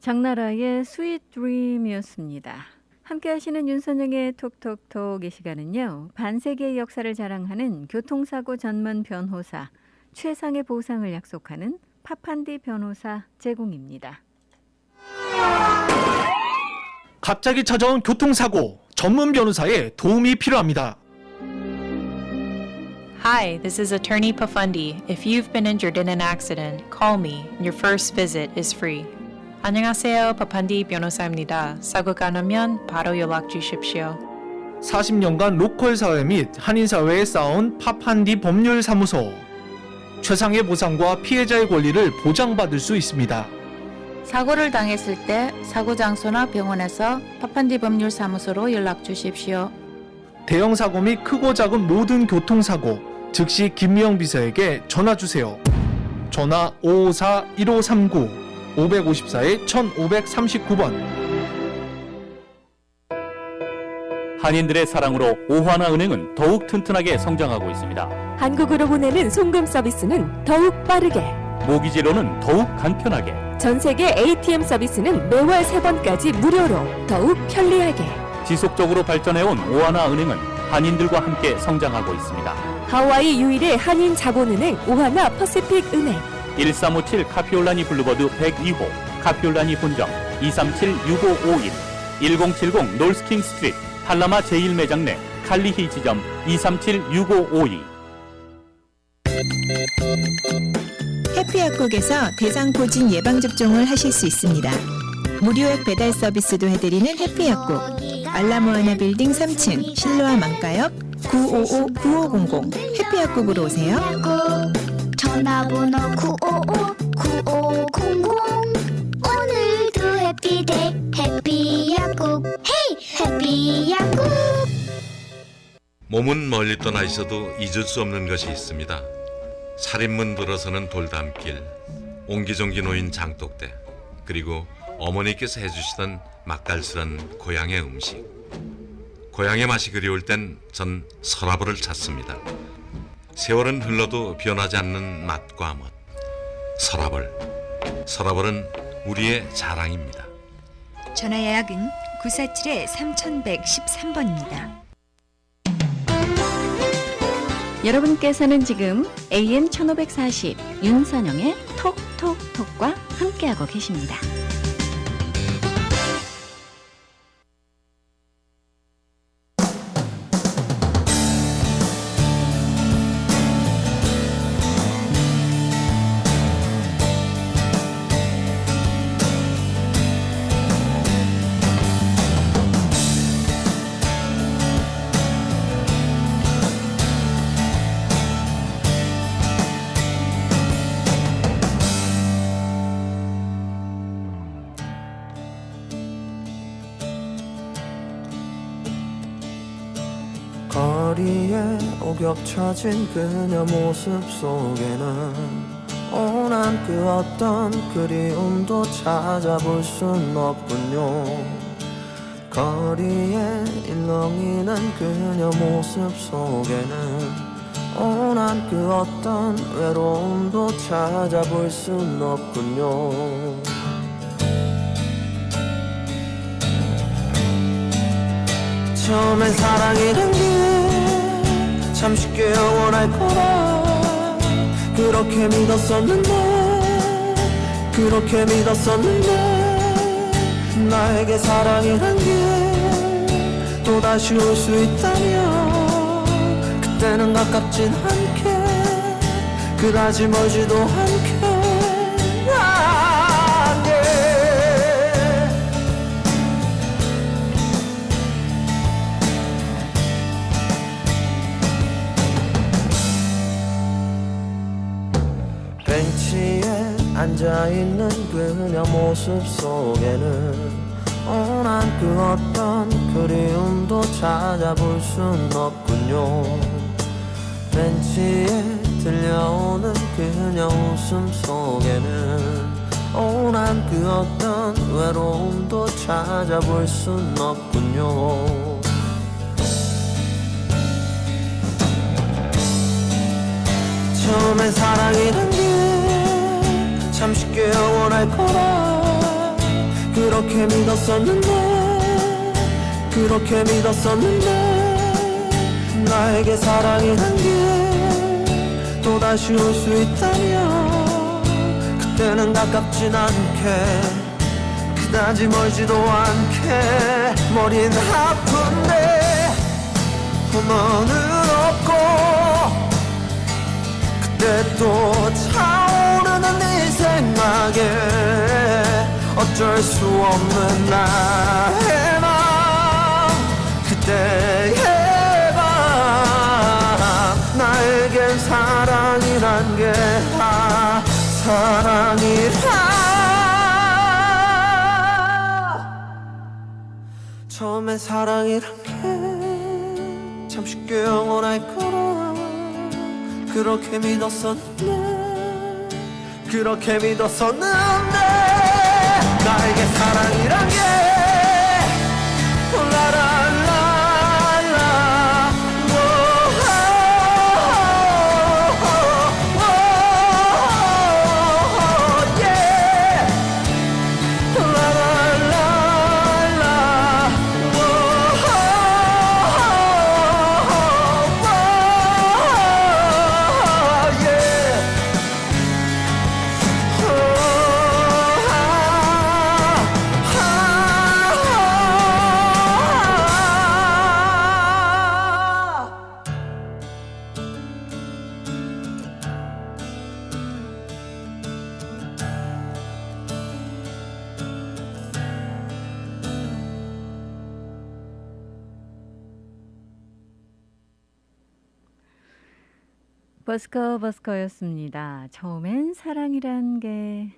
장나라의 스윗 드림이었습니다. 함께 하시는 윤선영의 톡톡톡 이 시간은요. 반세기의 역사를 자랑하는 교통사고 전문 변호사, 최상의 보상을 약속하는 파판디 변호사 제공입니다. 갑자기 찾아온 교통사고, 전문 변호사의 도움이 필요합니다. Hi, this is Attorney Pafundi. If you've been injured in an accident, call me. Your first visit is free. 안녕하세요, 파판디 변호사입니다. 사고가 나면 바로 연락 주십시오. 40년간 로컬 사회 및 한인 사회에 쌓아온 파판디 법률사무소. 최상의 보상과 피해자의 권리를 보장받을 수 있습니다. 사고를 당했을 때 사고 장소나 병원에서 파판디 법률사무소로 연락 주십시오. 대형 사고 및 크고 작은 모든 교통사고, 즉시 김미영 비서에게 전화 주세요. 전화 554-1539, 554-1539번. 한인들의 사랑으로 오하나은행은 더욱 튼튼하게 성장하고 있습니다. 한국으로 보내는 송금 서비스는 더욱 빠르게, 모기지로는 더욱 간편하게, 전 세계 ATM 서비스는 매월 3번까지 무료로 더욱 편리하게. 지속적으로 발전해온 오하나은행은 한인들과 함께 성장하고 있습니다. 하와이 유일의 한인 자본은행 오하나 퍼시픽 은행. 1357 카피올라니 블루버드 102호, 카피올라니 본점 237-6551, 1070 놀스킹 스트리트, 팔라마 제1매장 내 칼리히 지점 237-6552. 해피약국에서 대장포진 예방접종을 하실 수 있습니다. 무료액 배달 서비스도 해드리는 해피약국. 알라모아나 빌딩 3층 실로아 망가역 955-9500 해피약국으로 오세요. 전화번호 955-9500 오늘도 해피데이 해피약국 헤이 해피약국. 몸은 멀리 떠나 있어도 잊을 수 없는 것이 있습니다. 살인문 들어서는 돌담길, 옹기종기 놓인 장독대, 그리고 어머니께서 해주시던 맛깔스런 고향의 음식. 고향의 맛이 그리울 땐 전 서라벌을 찾습니다. 세월은 흘러도 변하지 않는 맛과 멋. 서라벌은 우리의 자랑입니다. 전화 예약은 947-3113번입니다. 여러분께서는 지금 AM 1540 윤선영의 톡톡톡과 함께하고 계십니다. 거리에 오격쳐진 그녀 모습 속에는 오난 그 어떤 그리움도 찾아볼 순 없군요. 거리에 일렁이는 그녀 모습 속에는 오난 그 어떤 외로움도 찾아볼 순 없군요. 처음엔 사랑이란 게 참 쉽게 영원할 거라 그렇게 믿었었는데 나에게 사랑이란 게 또다시 올 수 있다면 그때는 가깝진 않게 그다지 멀지도 않게 벤치에 앉아있는 그녀 모습 속에는 난 그 어떤 그리움도 찾아볼 순 없군요. 벤치에 들려오는 그녀 웃음 속에는 난 그 어떤 외로움도 찾아볼 순 없군요. 처음엔 사랑이란 게 참 쉽게 영원할 거라 그렇게 믿었었는데 그렇게 믿었었는데 나에게 사랑이란 게 또다시 올 수 있다면 그때는 가깝진 않게 그다지 멀지도 않게 머린 아픈데 너는 없고 그때 또 차오르는 네 생각에 어쩔 수 없는 나의 맘 그때의 밤 나에겐 사랑이란 게 처음엔 사랑이란 게 참 쉽게 영원할 거라 그렇게 믿었었는데 그렇게 믿었었는데 나에게 사랑이란 게 라라라라 버스커였습니다. 처음엔 사랑이란 게.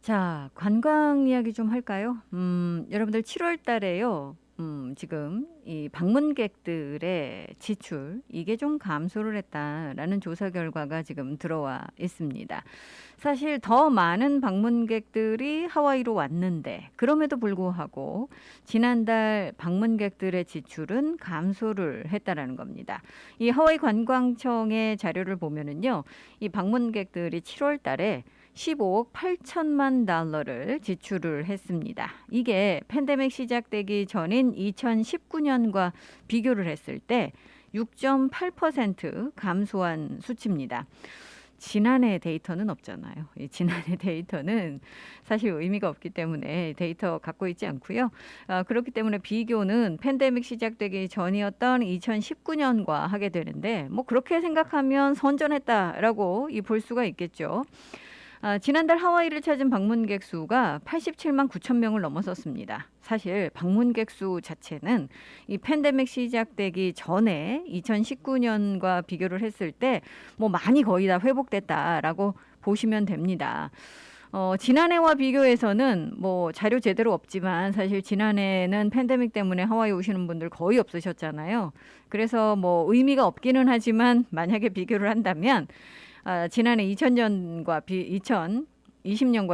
자, 관광 이야기 좀 할까요? 여러분들 7월 달에요. 지금 이 방문객들의 지출 이게 좀 감소를 했다라는 조사 결과가 지금 들어와 있습니다. 사실 더 많은 방문객들이 하와이로 왔는데 그럼에도 불구하고 지난달 방문객들의 지출은 감소를 했다라는 겁니다. 이 하와이 관광청의 자료를 보면은요, 이 방문객들이 7월 달에 15억 8천만 달러를 지출을 했습니다. 이게 팬데믹 시작되기 전인 2019년과 비교를 했을 때 6.8% 감소한 수치입니다. 지난해 데이터는 없잖아요. 지난해 데이터는 사실 의미가 없기 때문에 데이터 갖고 있지 않고요. 그렇기 때문에 비교는 팬데믹 시작되기 전이었던 2019년과 하게 되는데 뭐 그렇게 생각하면 선전했다라고 볼 수가 있겠죠. 지난달 하와이를 찾은 방문객 수가 87만 9천 명을 넘어섰습니다. 사실 방문객 수 자체는 이 팬데믹 시작되기 전에 2019년과 비교를 했을 때 뭐 많이 거의 다 회복됐다라고 보시면 됩니다. 지난해와 비교해서는 뭐 자료 제대로 없지만 사실 지난해는 팬데믹 때문에 하와이 오시는 분들 거의 없으셨잖아요. 그래서 뭐 의미가 없기는 하지만 만약에 비교를 한다면 지난해 2020년과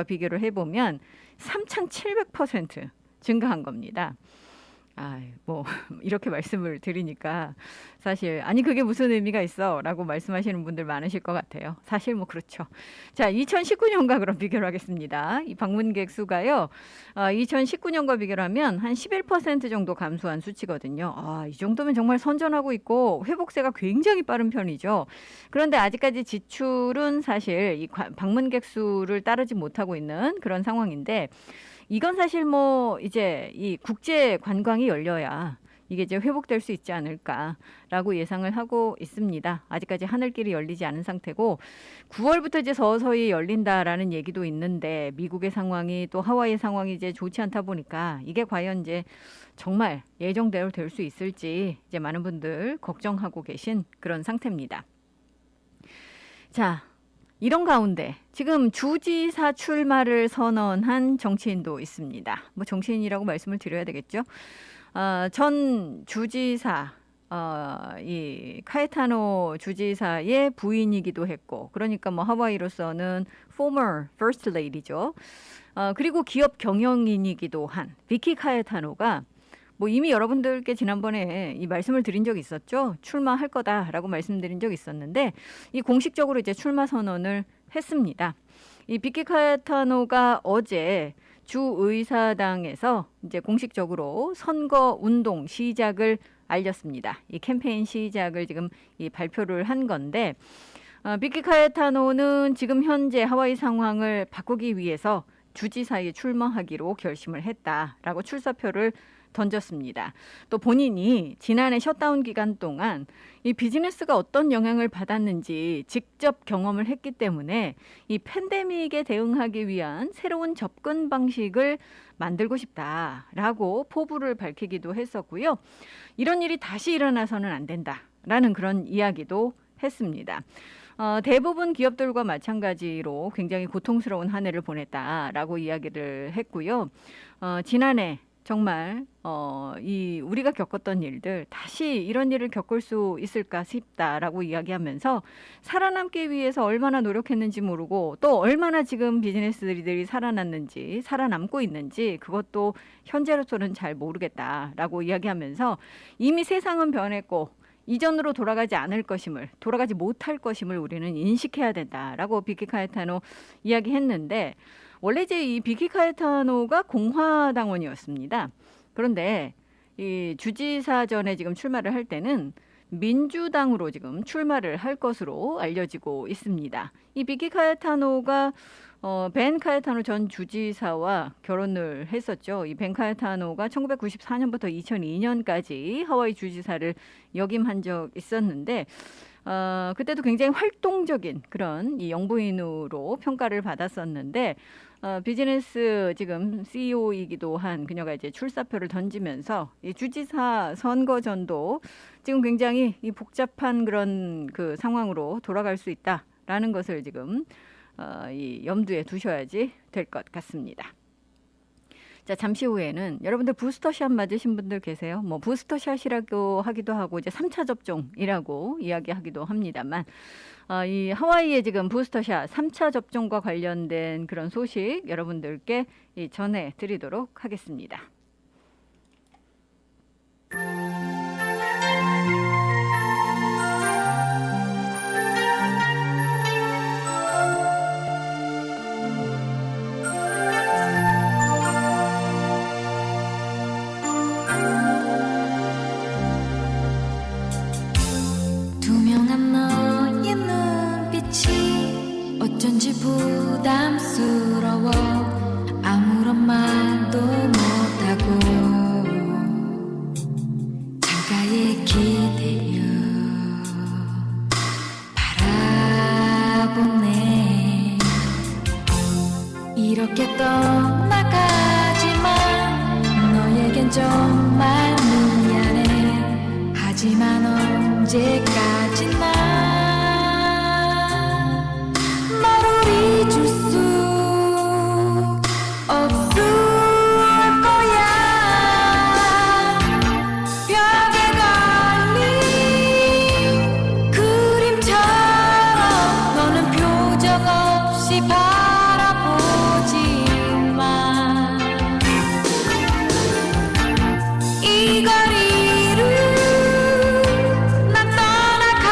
비교를 해보면 3,700% 증가한 겁니다. 뭐 이렇게 말씀을 드리니까 사실 아니 그게 무슨 의미가 있어 라고 말씀하시는 분들 많으실 것 같아요. 사실 뭐 그렇죠. 자, 2019년과 그럼 비교를 하겠습니다. 이 방문객 수가요 2019년과 비교를 하면 한 11% 정도 감소한 수치거든요. 이 정도면 정말 선전하고 있고 회복세가 굉장히 빠른 편이죠. 그런데 아직까지 지출은 사실 이 방문객 수를 따르지 못하고 있는 그런 상황인데 이건 사실 뭐 이제 이 국제 관광이 열려야 이게 이제 회복될 수 있지 않을까라고 예상을 하고 있습니다. 아직까지 하늘길이 열리지 않은 상태고 9월부터 이제 서서히 열린다라는 얘기도 있는데 미국의 상황이 또 하와이의 상황이 이제 좋지 않다 보니까 이게 과연 이제 정말 예정대로 될 수 있을지 이제 많은 분들 걱정하고 계신 그런 상태입니다. 자, 이런 가운데 지금 주지사 출마를 선언한 정치인도 있습니다. 뭐 정치인이라고 말씀을 드려야 되겠죠. 전 주지사 이 카에타노 주지사의 부인이기도 했고, 그러니까 뭐 하와이로서는 former first lady죠. 그리고 기업 경영인이기도 한 비키 카에타노가 뭐 이미 여러분들께 지난번에 이 말씀을 드린 적이 있었죠. 출마할 거다라고 말씀드린 적이 있었는데 이 공식적으로 이제 출마 선언을 했습니다. 이 비키 카에타노가 어제 주의사당에서 이제 공식적으로 선거 운동 시작을 알렸습니다. 이 캠페인 시작을 지금 이 발표를 한 건데 비키 카에타노는 지금 현재 하와이 상황을 바꾸기 위해서 주지사에 출마하기로 결심을 했다라고 출사표를 던졌습니다. 또 본인이 지난해 셧다운 기간 동안 이 비즈니스가 어떤 영향을 받았는지 직접 경험을 했기 때문에 이 팬데믹에 대응하기 위한 새로운 접근 방식을 만들고 싶다라고 포부를 밝히기도 했었고요. 이런 일이 다시 일어나서는 안 된다라는 그런 이야기도 했습니다. 대부분 기업들과 마찬가지로 굉장히 고통스러운 한 해를 보냈다라고 이야기를 했고요. 지난해 정말 이 우리가 겪었던 일들 다시 이런 일을 겪을 수 있을까 싶다라고 이야기하면서 살아남기 위해서 얼마나 노력했는지 모르고 또 얼마나 지금 비즈니스들이 살아났는지 살아남고 있는지 그것도 현재로서는 잘 모르겠다라고 이야기하면서 이미 세상은 변했고 이전으로 돌아가지 않을 것임을 돌아가지 못할 것임을 우리는 인식해야 된다라고 비키 카에타노 이야기했는데 원래 이제 이 비키 카에타노가 공화당원이었습니다. 그런데 이 주지사전에 지금 출마를 할 때는 민주당으로 지금 출마를 할 것으로 알려지고 있습니다. 이 비키 카에타노가 벤 카에타노 전 주지사와 결혼을 했었죠. 이 벤 카에타노가 1994년부터 2002년까지 하와이 주지사를 역임한 적 있었는데 그때도 굉장히 활동적인 그런 이 영부인으로 평가를 받았었는데 비즈니스 지금 CEO이기도 한 그녀가 이제 출사표를 던지면서 이 주지사 선거전도 지금 굉장히 이 복잡한 그런 그 상황으로 돌아갈 수 있다라는 것을 지금 이 염두에 두셔야지 될 것 같습니다. 자, 잠시 후에는 여러분들 부스터샷 맞으신 분들 계세요? 뭐 부스터샷이라고 하기도 하고 이제 3차 접종이라고 이야기하기도 합니다만 이 하와이의 지금 부스터샷 3차 접종과 관련된 그런 소식 여러분들께 전해드리도록 하겠습니다. 투명한 너의 눈빛이 어쩐지 부담스러워 아무런 말도 못하고 창가에 기대어 바라보네. 이렇게 떠나가지만 너에겐 정말 미안해. 하지만 언제까지나 너를 잊을 수 없을 거야. 벽에 걸린 그림처럼 너는 표정 없이 바라보지만 이 거리를 난 떠나갈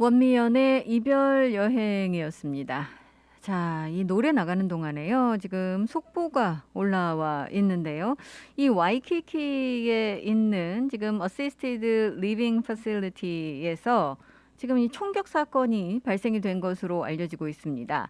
원미연의 이별 여행이었습니다. 자, 이 노래 나가는 동안에요. 지금 속보가 올라와 있는데요. 이 와이키키에 있는 지금 Assisted Living Facility에서 지금 이 총격 사건이 발생이 된 것으로 알려지고 있습니다.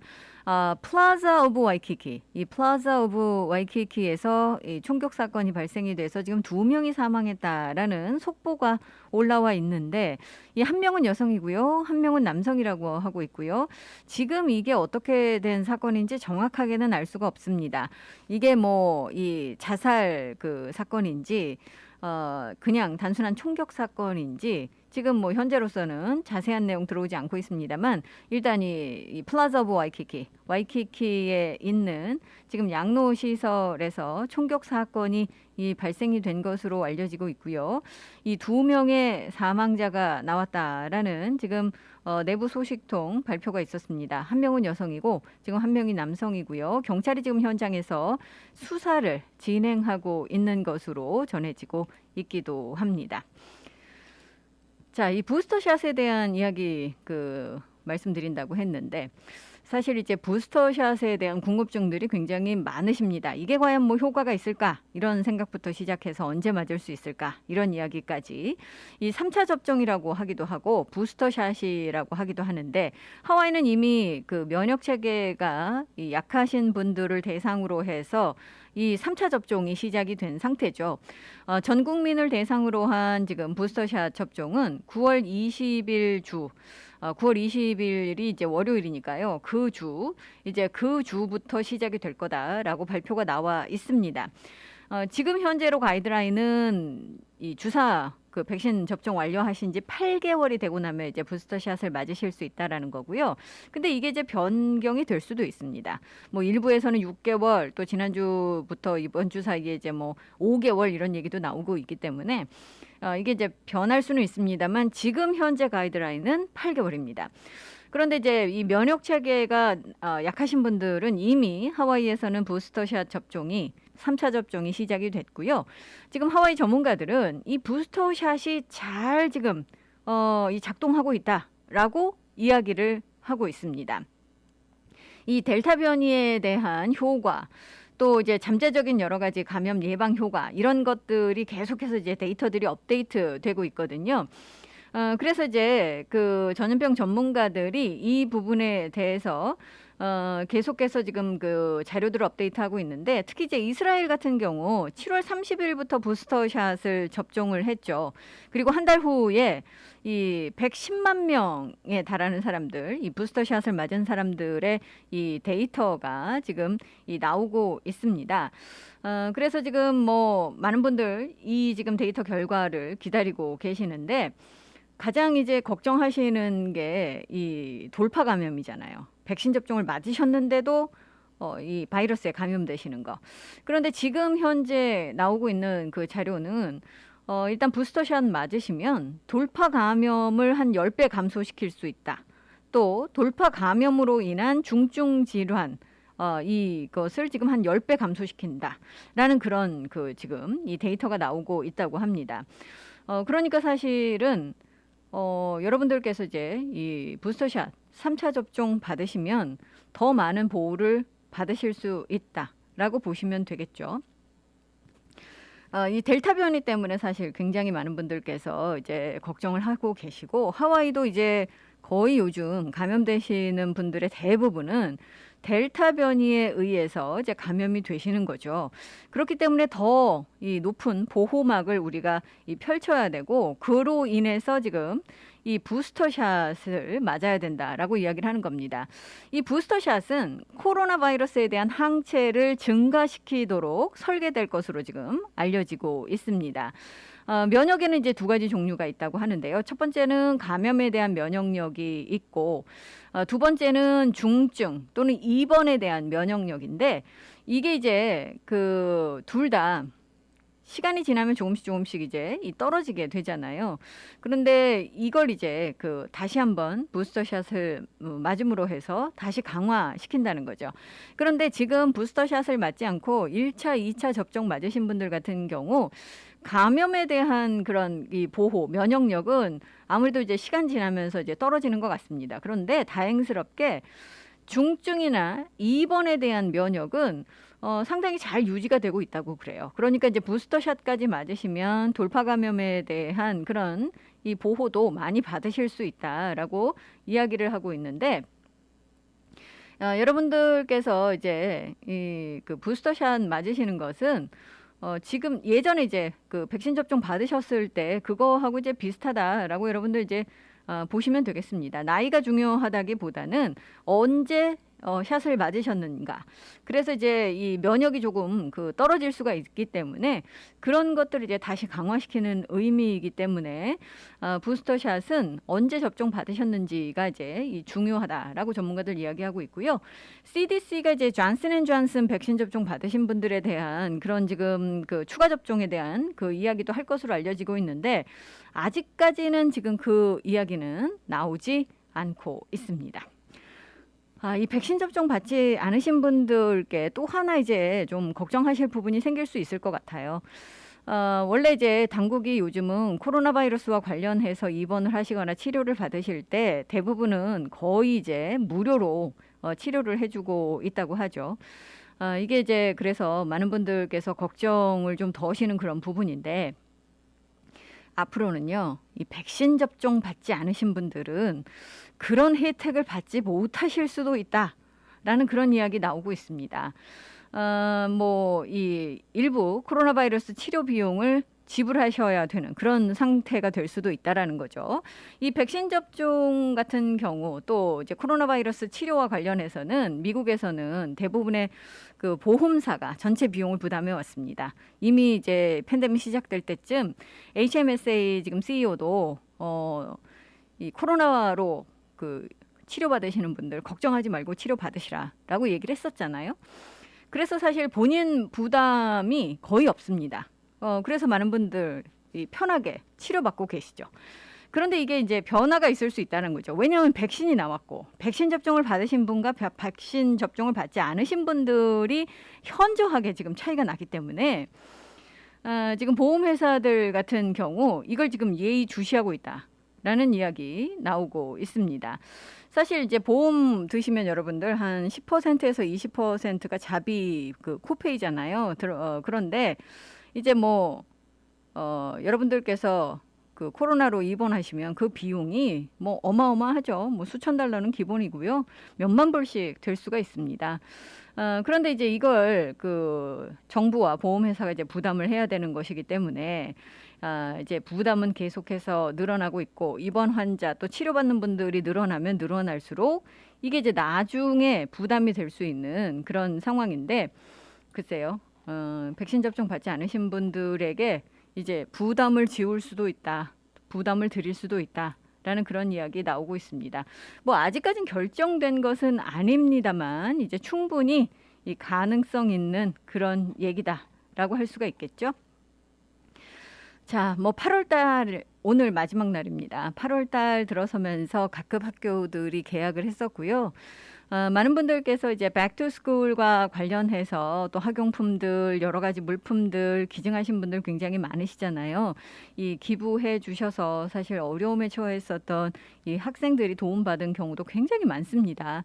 플라자 오브 와이키키, 이 플라자 오브 와이키키에서 이 총격 사건이 발생이 돼서 지금 2명이 사망했다라는 속보가 올라와 있는데 이 한 명은 여성이고요, 한 명은 남성이라고 하고 있고요. 지금 이게 어떻게 된 사건인지 정확하게는 알 수가 없습니다. 이게 뭐 이 자살 그 사건인지 그냥 단순한 총격 사건인지 지금 뭐 현재로서는 자세한 내용 들어오지 않고 있습니다만 일단 이 플라자 오브 와이키키, 와이키키에 있는 지금 양로 시설에서 총격 사건이 이 발생이 된 것으로 알려지고 있고요. 이 2명의 사망자가 나왔다라는 지금 내부 소식통 발표가 있었습니다. 한 명은 여성이고 지금 한 명이 남성이고요. 경찰이 지금 현장에서 수사를 진행하고 있는 것으로 전해지고 있기도 합니다. 자, 이 부스터샷에 대한 이야기 말씀드린다고 했는데 사실 이제 부스터샷에 대한 궁금증들이 굉장히 많으십니다. 이게 과연 뭐 효과가 있을까? 이런 생각부터 시작해서 언제 맞을 수 있을까? 이런 이야기까지 이 3차 접종이라고 하기도 하고 부스터샷이라고 하기도 하는데 하와이는 이미 그 면역 체계가 이 약하신 분들을 대상으로 해서 이 3차 접종이 시작이 된 상태죠. 전 국민을 대상으로 한 지금 부스터샷 접종은 9월 20일 주 9월 20일이 이제 월요일이니까요. 그 주부터 시작이 될 거다라고 발표가 나와 있습니다. 지금 현재로 가이드라인은 이 주사 그 백신 접종 완료하신 지 8개월이 되고 나면 이제 부스터샷을 맞으실 수 있다라는 거고요. 근데 이게 이제 변경이 될 수도 있습니다. 뭐 일부에서는 6개월, 또 지난주부터 이번 주 사이에 이제 뭐 5개월 이런 얘기도 나오고 있기 때문에 이게 이제 변할 수는 있습니다만 지금 현재 가이드라인은 8개월입니다. 그런데 이제 이 면역 체계가 약하신 분들은 이미 하와이에서는 부스터샷 접종이 3차 접종이 시작이 됐고요. 지금 하와이 전문가들은 이 부스터샷이 잘 지금 이 작동하고 있다라고 이야기를 하고 있습니다. 이 델타 변이에 대한 효과, 또 이제 잠재적인 여러 가지 감염 예방 효과 이런 것들이 계속해서 이제 데이터들이 업데이트 되고 있거든요. 그래서 이제 그 전염병 전문가들이 이 부분에 대해서 계속해서 지금 그 자료들을 업데이트하고 있는데 특히 이제 이스라엘 같은 경우 7월 30일부터 부스터샷을 접종을 했죠. 그리고 한 달 후에 이 110만 명에 달하는 사람들, 이 부스터샷을 맞은 사람들의 이 데이터가 지금 나오고 있습니다. 그래서 지금 뭐 많은 분들 이 지금 데이터 결과를 기다리고 계시는데 가장 이제 걱정하시는 게 이 돌파 감염이잖아요. 백신 접종을 맞으셨는데도 이 바이러스에 감염되시는 거. 그런데 지금 현재 나오고 있는 그 자료는 일단 부스터샷 맞으시면 돌파 감염을 한 10배 감소시킬 수 있다. 또 돌파 감염으로 인한 중증 질환 이것을 지금 한 10배 감소시킨다라는 그런 그 지금 이 데이터가 나오고 있다고 합니다. 그러니까 사실은 여러분들께서 이제 이 부스터샷 3차 접종 받으시면 더 많은 보호를 받으실 수 있다라고 보시면 되겠죠. 이 델타 변이 때문에 사실 굉장히 많은 분들께서 이제 걱정을 하고 계시고 하와이도 이제 거의 요즘 감염되시는 분들의 대부분은 델타 변이에 의해서 이제 감염이 되시는 거죠. 그렇기 때문에 더 이 높은 보호막을 우리가 펼쳐야 되고 그로 인해서 지금 이 부스터샷을 맞아야 된다라고 이야기를 하는 겁니다. 이 부스터샷은 코로나 바이러스에 대한 항체를 증가시키도록 설계될 것으로 지금 알려지고 있습니다. 면역에는 이제 두 가지 종류가 있다고 하는데요. 첫 번째는 감염에 대한 면역력이 있고 두 번째는 중증 또는 입원에 대한 면역력인데 이게 이제 그 둘 다 시간이 지나면 조금씩 이제 떨어지게 되잖아요. 그런데 이걸 이제 그 다시 한번 부스터샷을 맞음으로 해서 다시 강화시킨다는 거죠. 그런데 지금 부스터샷을 맞지 않고 1차, 2차 접종 맞으신 분들 같은 경우 감염에 대한 그런 이 보호, 면역력은 아무래도 이제 시간 지나면서 이제 떨어지는 것 같습니다. 그런데 다행스럽게 중증이나 입원에 대한 면역은 상당히 잘 유지가 되고 있다고 그래요. 그러니까 이제 부스터샷까지 맞으시면 돌파 감염에 대한 그런 이 보호도 많이 받으실 수 있다라고 이야기를 하고 있는데, 여러분들께서 이제 그 부스터샷 맞으시는 것은 지금 예전에 이제 그 백신 접종 받으셨을 때 그거하고 이제 비슷하다라고 여러분들 이제 보시면 되겠습니다. 나이가 중요하다기보다는 언제 샷을 맞으셨는가. 그래서 이제 이 면역이 조금 떨어질 수가 있기 때문에 그런 것들을 이제 다시 강화시키는 의미이기 때문에 부스터샷은 언제 접종 받으셨는지가 이제 중요하다라고 전문가들 이야기하고 있고요. CDC가 이제 존슨앤존슨 백신 접종 받으신 분들에 대한 그런 지금 그 추가 접종에 대한 그 이야기도 할 것으로 알려지고 있는데 아직까지는 지금 그 이야기는 나오지 않고 있습니다. 이 백신 접종 받지 않으신 분들께 또 하나 이제 좀 걱정하실 부분이 생길 수 있을 것 같아요. 원래 이제 당국이 요즘은 코로나 바이러스와 관련해서 입원을 하시거나 치료를 받으실 때 대부분은 거의 이제 무료로 치료를 해주고 있다고 하죠. 이게 이제 그래서 많은 분들께서 걱정을 좀 더시는 그런 부분인데, 앞으로는요, 이 백신 접종 받지 않으신 분들은 그런 혜택을 받지 못하실 수도 있다라는 그런 이야기 나오고 있습니다. 이 일부 코로나 바이러스 치료 비용을 지불하셔야 되는 그런 상태가 될 수도 있다라는 거죠. 이 백신 접종 같은 경우 또 이제 코로나 바이러스 치료와 관련해서는 미국에서는 대부분의 그 보험사가 전체 비용을 부담해 왔습니다. 이미 이제 팬데믹 시작될 때쯤 HMSA 지금 CEO도 이 코로나로 그 치료받으시는 분들 걱정하지 말고 치료받으시라라고 얘기를 했었잖아요. 그래서 사실 본인 부담이 거의 없습니다. 그래서 많은 분들이 편하게 치료받고 계시죠. 그런데 이게 이제 변화가 있을 수 있다는 거죠. 왜냐하면 백신이 나왔고 백신 접종을 받으신 분과 백신 접종을 받지 않으신 분들이 현저하게 지금 차이가 나기 때문에 지금 보험회사들 같은 경우 이걸 지금 예의주시하고 있다라는 이야기 나오고 있습니다. 사실 이제 보험 드시면 여러분들 한 10%에서 20%가 자비 그 코페이잖아요. 그런데 이제 여러분들께서 그 코로나로 입원하시면 그 비용이 어마어마하죠. 수천 달러는 기본이고요. 몇만 불씩 될 수가 있습니다. 그런데 이제 이걸 그 정부와 보험회사가 이제 부담을 해야 되는 것이기 때문에 이제 부담은 계속해서 늘어나고 있고, 입원 환자 또 치료받는 분들이 늘어나면 늘어날수록 이게 이제 나중에 부담이 될 수 있는 그런 상황인데, 글쎄요. 백신 접종 받지 않으신 분들에게 이제 부담을 지울 수도 있다, 부담을 드릴 수도 있다라는 그런 이야기 나오고 있습니다. 아직까지는 결정된 것은 아닙니다만 이제 충분히 이 가능성 있는 그런 얘기다라고 할 수가 있겠죠. 자, 8월달 오늘 마지막 날입니다. 8월달 들어서면서 각급 학교들이 개학을 했었고요. 많은 분들께서 이제 백투스쿨과 관련해서 또 학용품들, 여러 가지 물품들 기증하신 분들 굉장히 많으시잖아요. 이 기부해 주셔서 사실 어려움에 처했었던 이 학생들이 도움받은 경우도 굉장히 많습니다.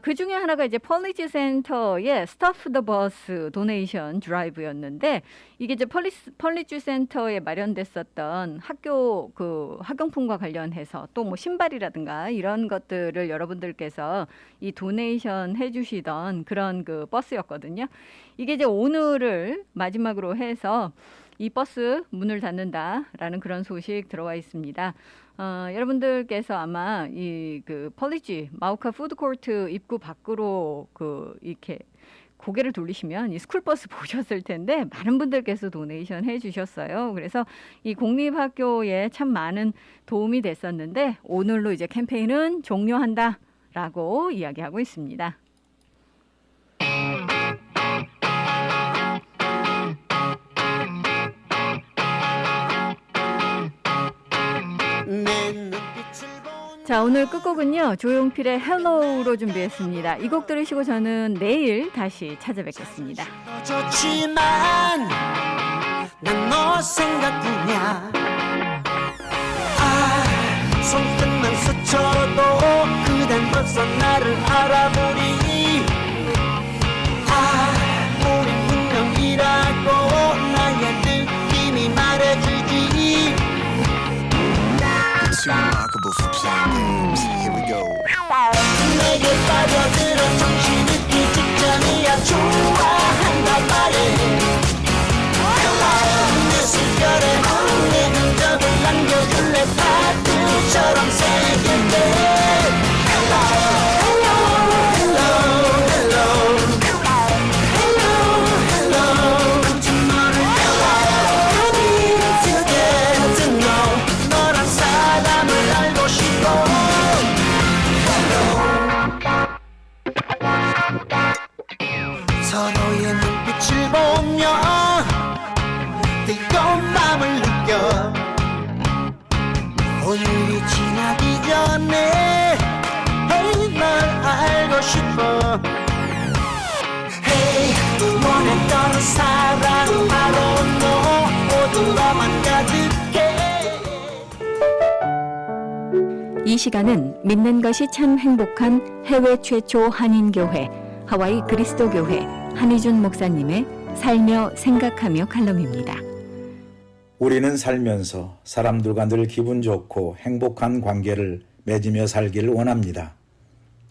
그 중에 하나가 이제 펄리지 센터의 Stuff the Bus 도네이션 드라이브였는데, 이게 이제 펄리지 센터에 마련됐었던 학교 그 학용품과 관련해서 또 신발이라든가 이런 것들을 여러분들께서 이 도네이션 해주시던 그런 그 버스였거든요. 이게 이제 오늘을 마지막으로 해서 이 버스 문을 닫는다라는 그런 소식 들어와 있습니다. 여러분들께서 아마 이 그 펄리지 마우카 푸드코트 입구 밖으로 이렇게 고개를 돌리시면 이 스쿨버스 보셨을 텐데 많은 분들께서 도네이션 해주셨어요. 그래서 이 공립학교에 참 많은 도움이 됐었는데 오늘로 이제 캠페인은 종료한다라고 이야기하고 있습니다. 자, 오늘 끝곡은요 조용필의 헬로우로 준비했습니다. 이 곡 들으시고 저는 내일 다시 찾아뵙겠습니다. 좋지만 난 너 생각뿐이야. 손끝만 스쳐도 그댄 벌써 나를 알아보니 우린 운명이라고 나의 느낌이 말해주지. Too remarkable for playing games. Here we go. 내게 빠져들어 정신 있기 직전이야. 좋아한단 말이야. 내 숨결에 내 흔적을 남겨줄래. 파도처럼 새길게. 너란 사람을 알고 싶어. 서로의 눈빛을 보며 뜨거운 맘을 느껴. 오늘이 지나기 전에 hey, 널 알고 싶어. Hey, 원했던 사랑 바로 너. 어두워만 가득해. 이 시간은 믿는 것이 참 행복한 해외 최초 한인교회 하와이 그리스도교회 한희준 목사님의 살며 생각하며 칼럼입니다. 우리는 살면서 사람들과 늘 기분 좋고 행복한 관계를 맺으며 살기를 원합니다.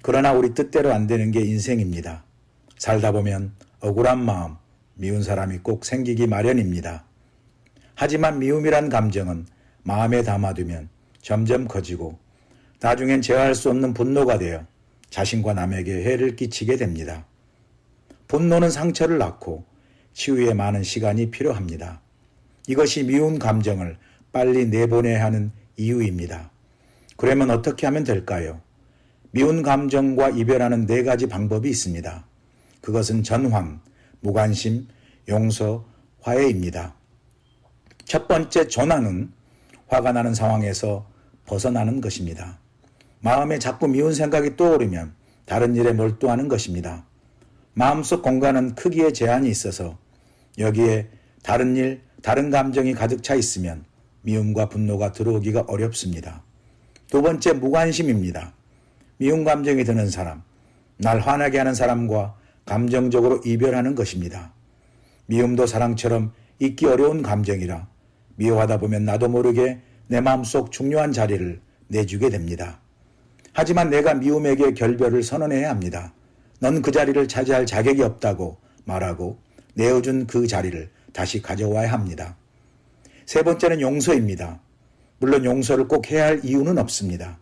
그러나 우리 뜻대로 안 되는 게 인생입니다. 살다 보면 억울한 마음, 미운 사람이 꼭 생기기 마련입니다. 하지만 미움이란 감정은 마음에 담아두면 점점 커지고 나중엔 제어할 수 없는 분노가 되어 자신과 남에게 해를 끼치게 됩니다. 분노는 상처를 낳고 치유에 많은 시간이 필요합니다. 이것이 미운 감정을 빨리 내보내야 하는 이유입니다. 그러면 어떻게 하면 될까요? 미운 감정과 이별하는 4가지 방법이 있습니다. 그것은 전환, 무관심, 용서, 화해입니다. 첫 번째 전환은 화가 나는 상황에서 벗어나는 것입니다. 마음에 자꾸 미운 생각이 떠오르면 다른 일에 몰두하는 것입니다. 마음속 공간은 크기에 제한이 있어서 여기에 다른 일, 다른 감정이 가득 차 있으면 미움과 분노가 들어오기가 어렵습니다. 두 번째, 무관심입니다. 미운 감정이 드는 사람, 날 화나게 하는 사람과 감정적으로 이별하는 것입니다. 미움도 사랑처럼 잊기 어려운 감정이라 미워하다 보면 나도 모르게 내 마음속 중요한 자리를 내주게 됩니다. 하지만 내가 미움에게 결별을 선언해야 합니다. 넌 그 자리를 차지할 자격이 없다고 말하고 내어준 그 자리를 다시 가져와야 합니다. 세 번째는 용서입니다. 물론 용서를 꼭 해야 할 이유는 없습니다.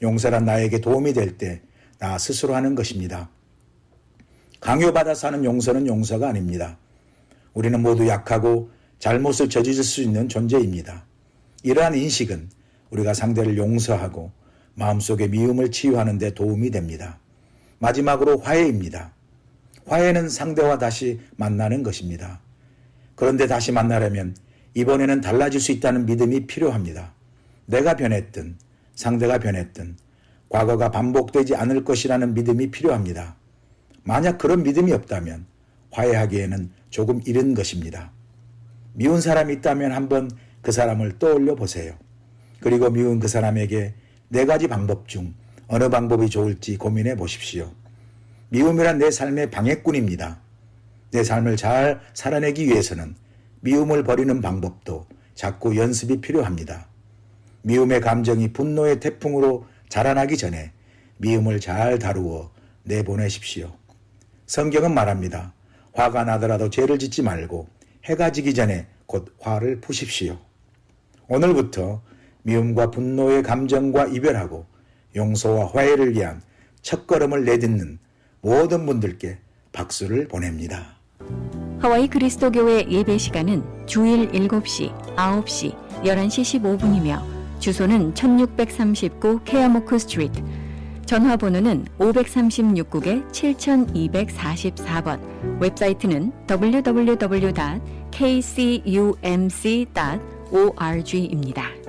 용서란 나에게 도움이 될 때 나 스스로 하는 것입니다. 강요받아서 하는 용서는 용서가 아닙니다. 우리는 모두 약하고 잘못을 저지를 수 있는 존재입니다. 이러한 인식은 우리가 상대를 용서하고 마음속의 미움을 치유하는 데 도움이 됩니다. 마지막으로 화해입니다. 화해는 상대와 다시 만나는 것입니다. 그런데 다시 만나려면 이번에는 달라질 수 있다는 믿음이 필요합니다. 내가 변했든 상대가 변했든 과거가 반복되지 않을 것이라는 믿음이 필요합니다. 만약 그런 믿음이 없다면 화해하기에는 조금 이른 것입니다. 미운 사람이 있다면 한번 그 사람을 떠올려 보세요. 그리고 미운 그 사람에게 4가지 방법 중 어느 방법이 좋을지 고민해 보십시오. 미움이란 내 삶의 방해꾼입니다. 내 삶을 잘 살아내기 위해서는 미움을 버리는 방법도 자꾸 연습이 필요합니다. 미움의 감정이 분노의 태풍으로 자라나기 전에 미움을 잘 다루어 내보내십시오. 성경은 말합니다. 화가 나더라도 죄를 짓지 말고 해가 지기 전에 곧 화를 푸십시오. 오늘부터 미움과 분노의 감정과 이별하고 용서와 화해를 위한 첫걸음을 내딛는 모든 분들께 박수를 보냅니다. 하와이 그리스도교회 예배 시간은 주일 7시, 9시, 11시 15분이며 주소는 1639 케아모크 스트리트, 전화번호는 536국에 7244번, 웹사이트는 www.kcumc.org입니다.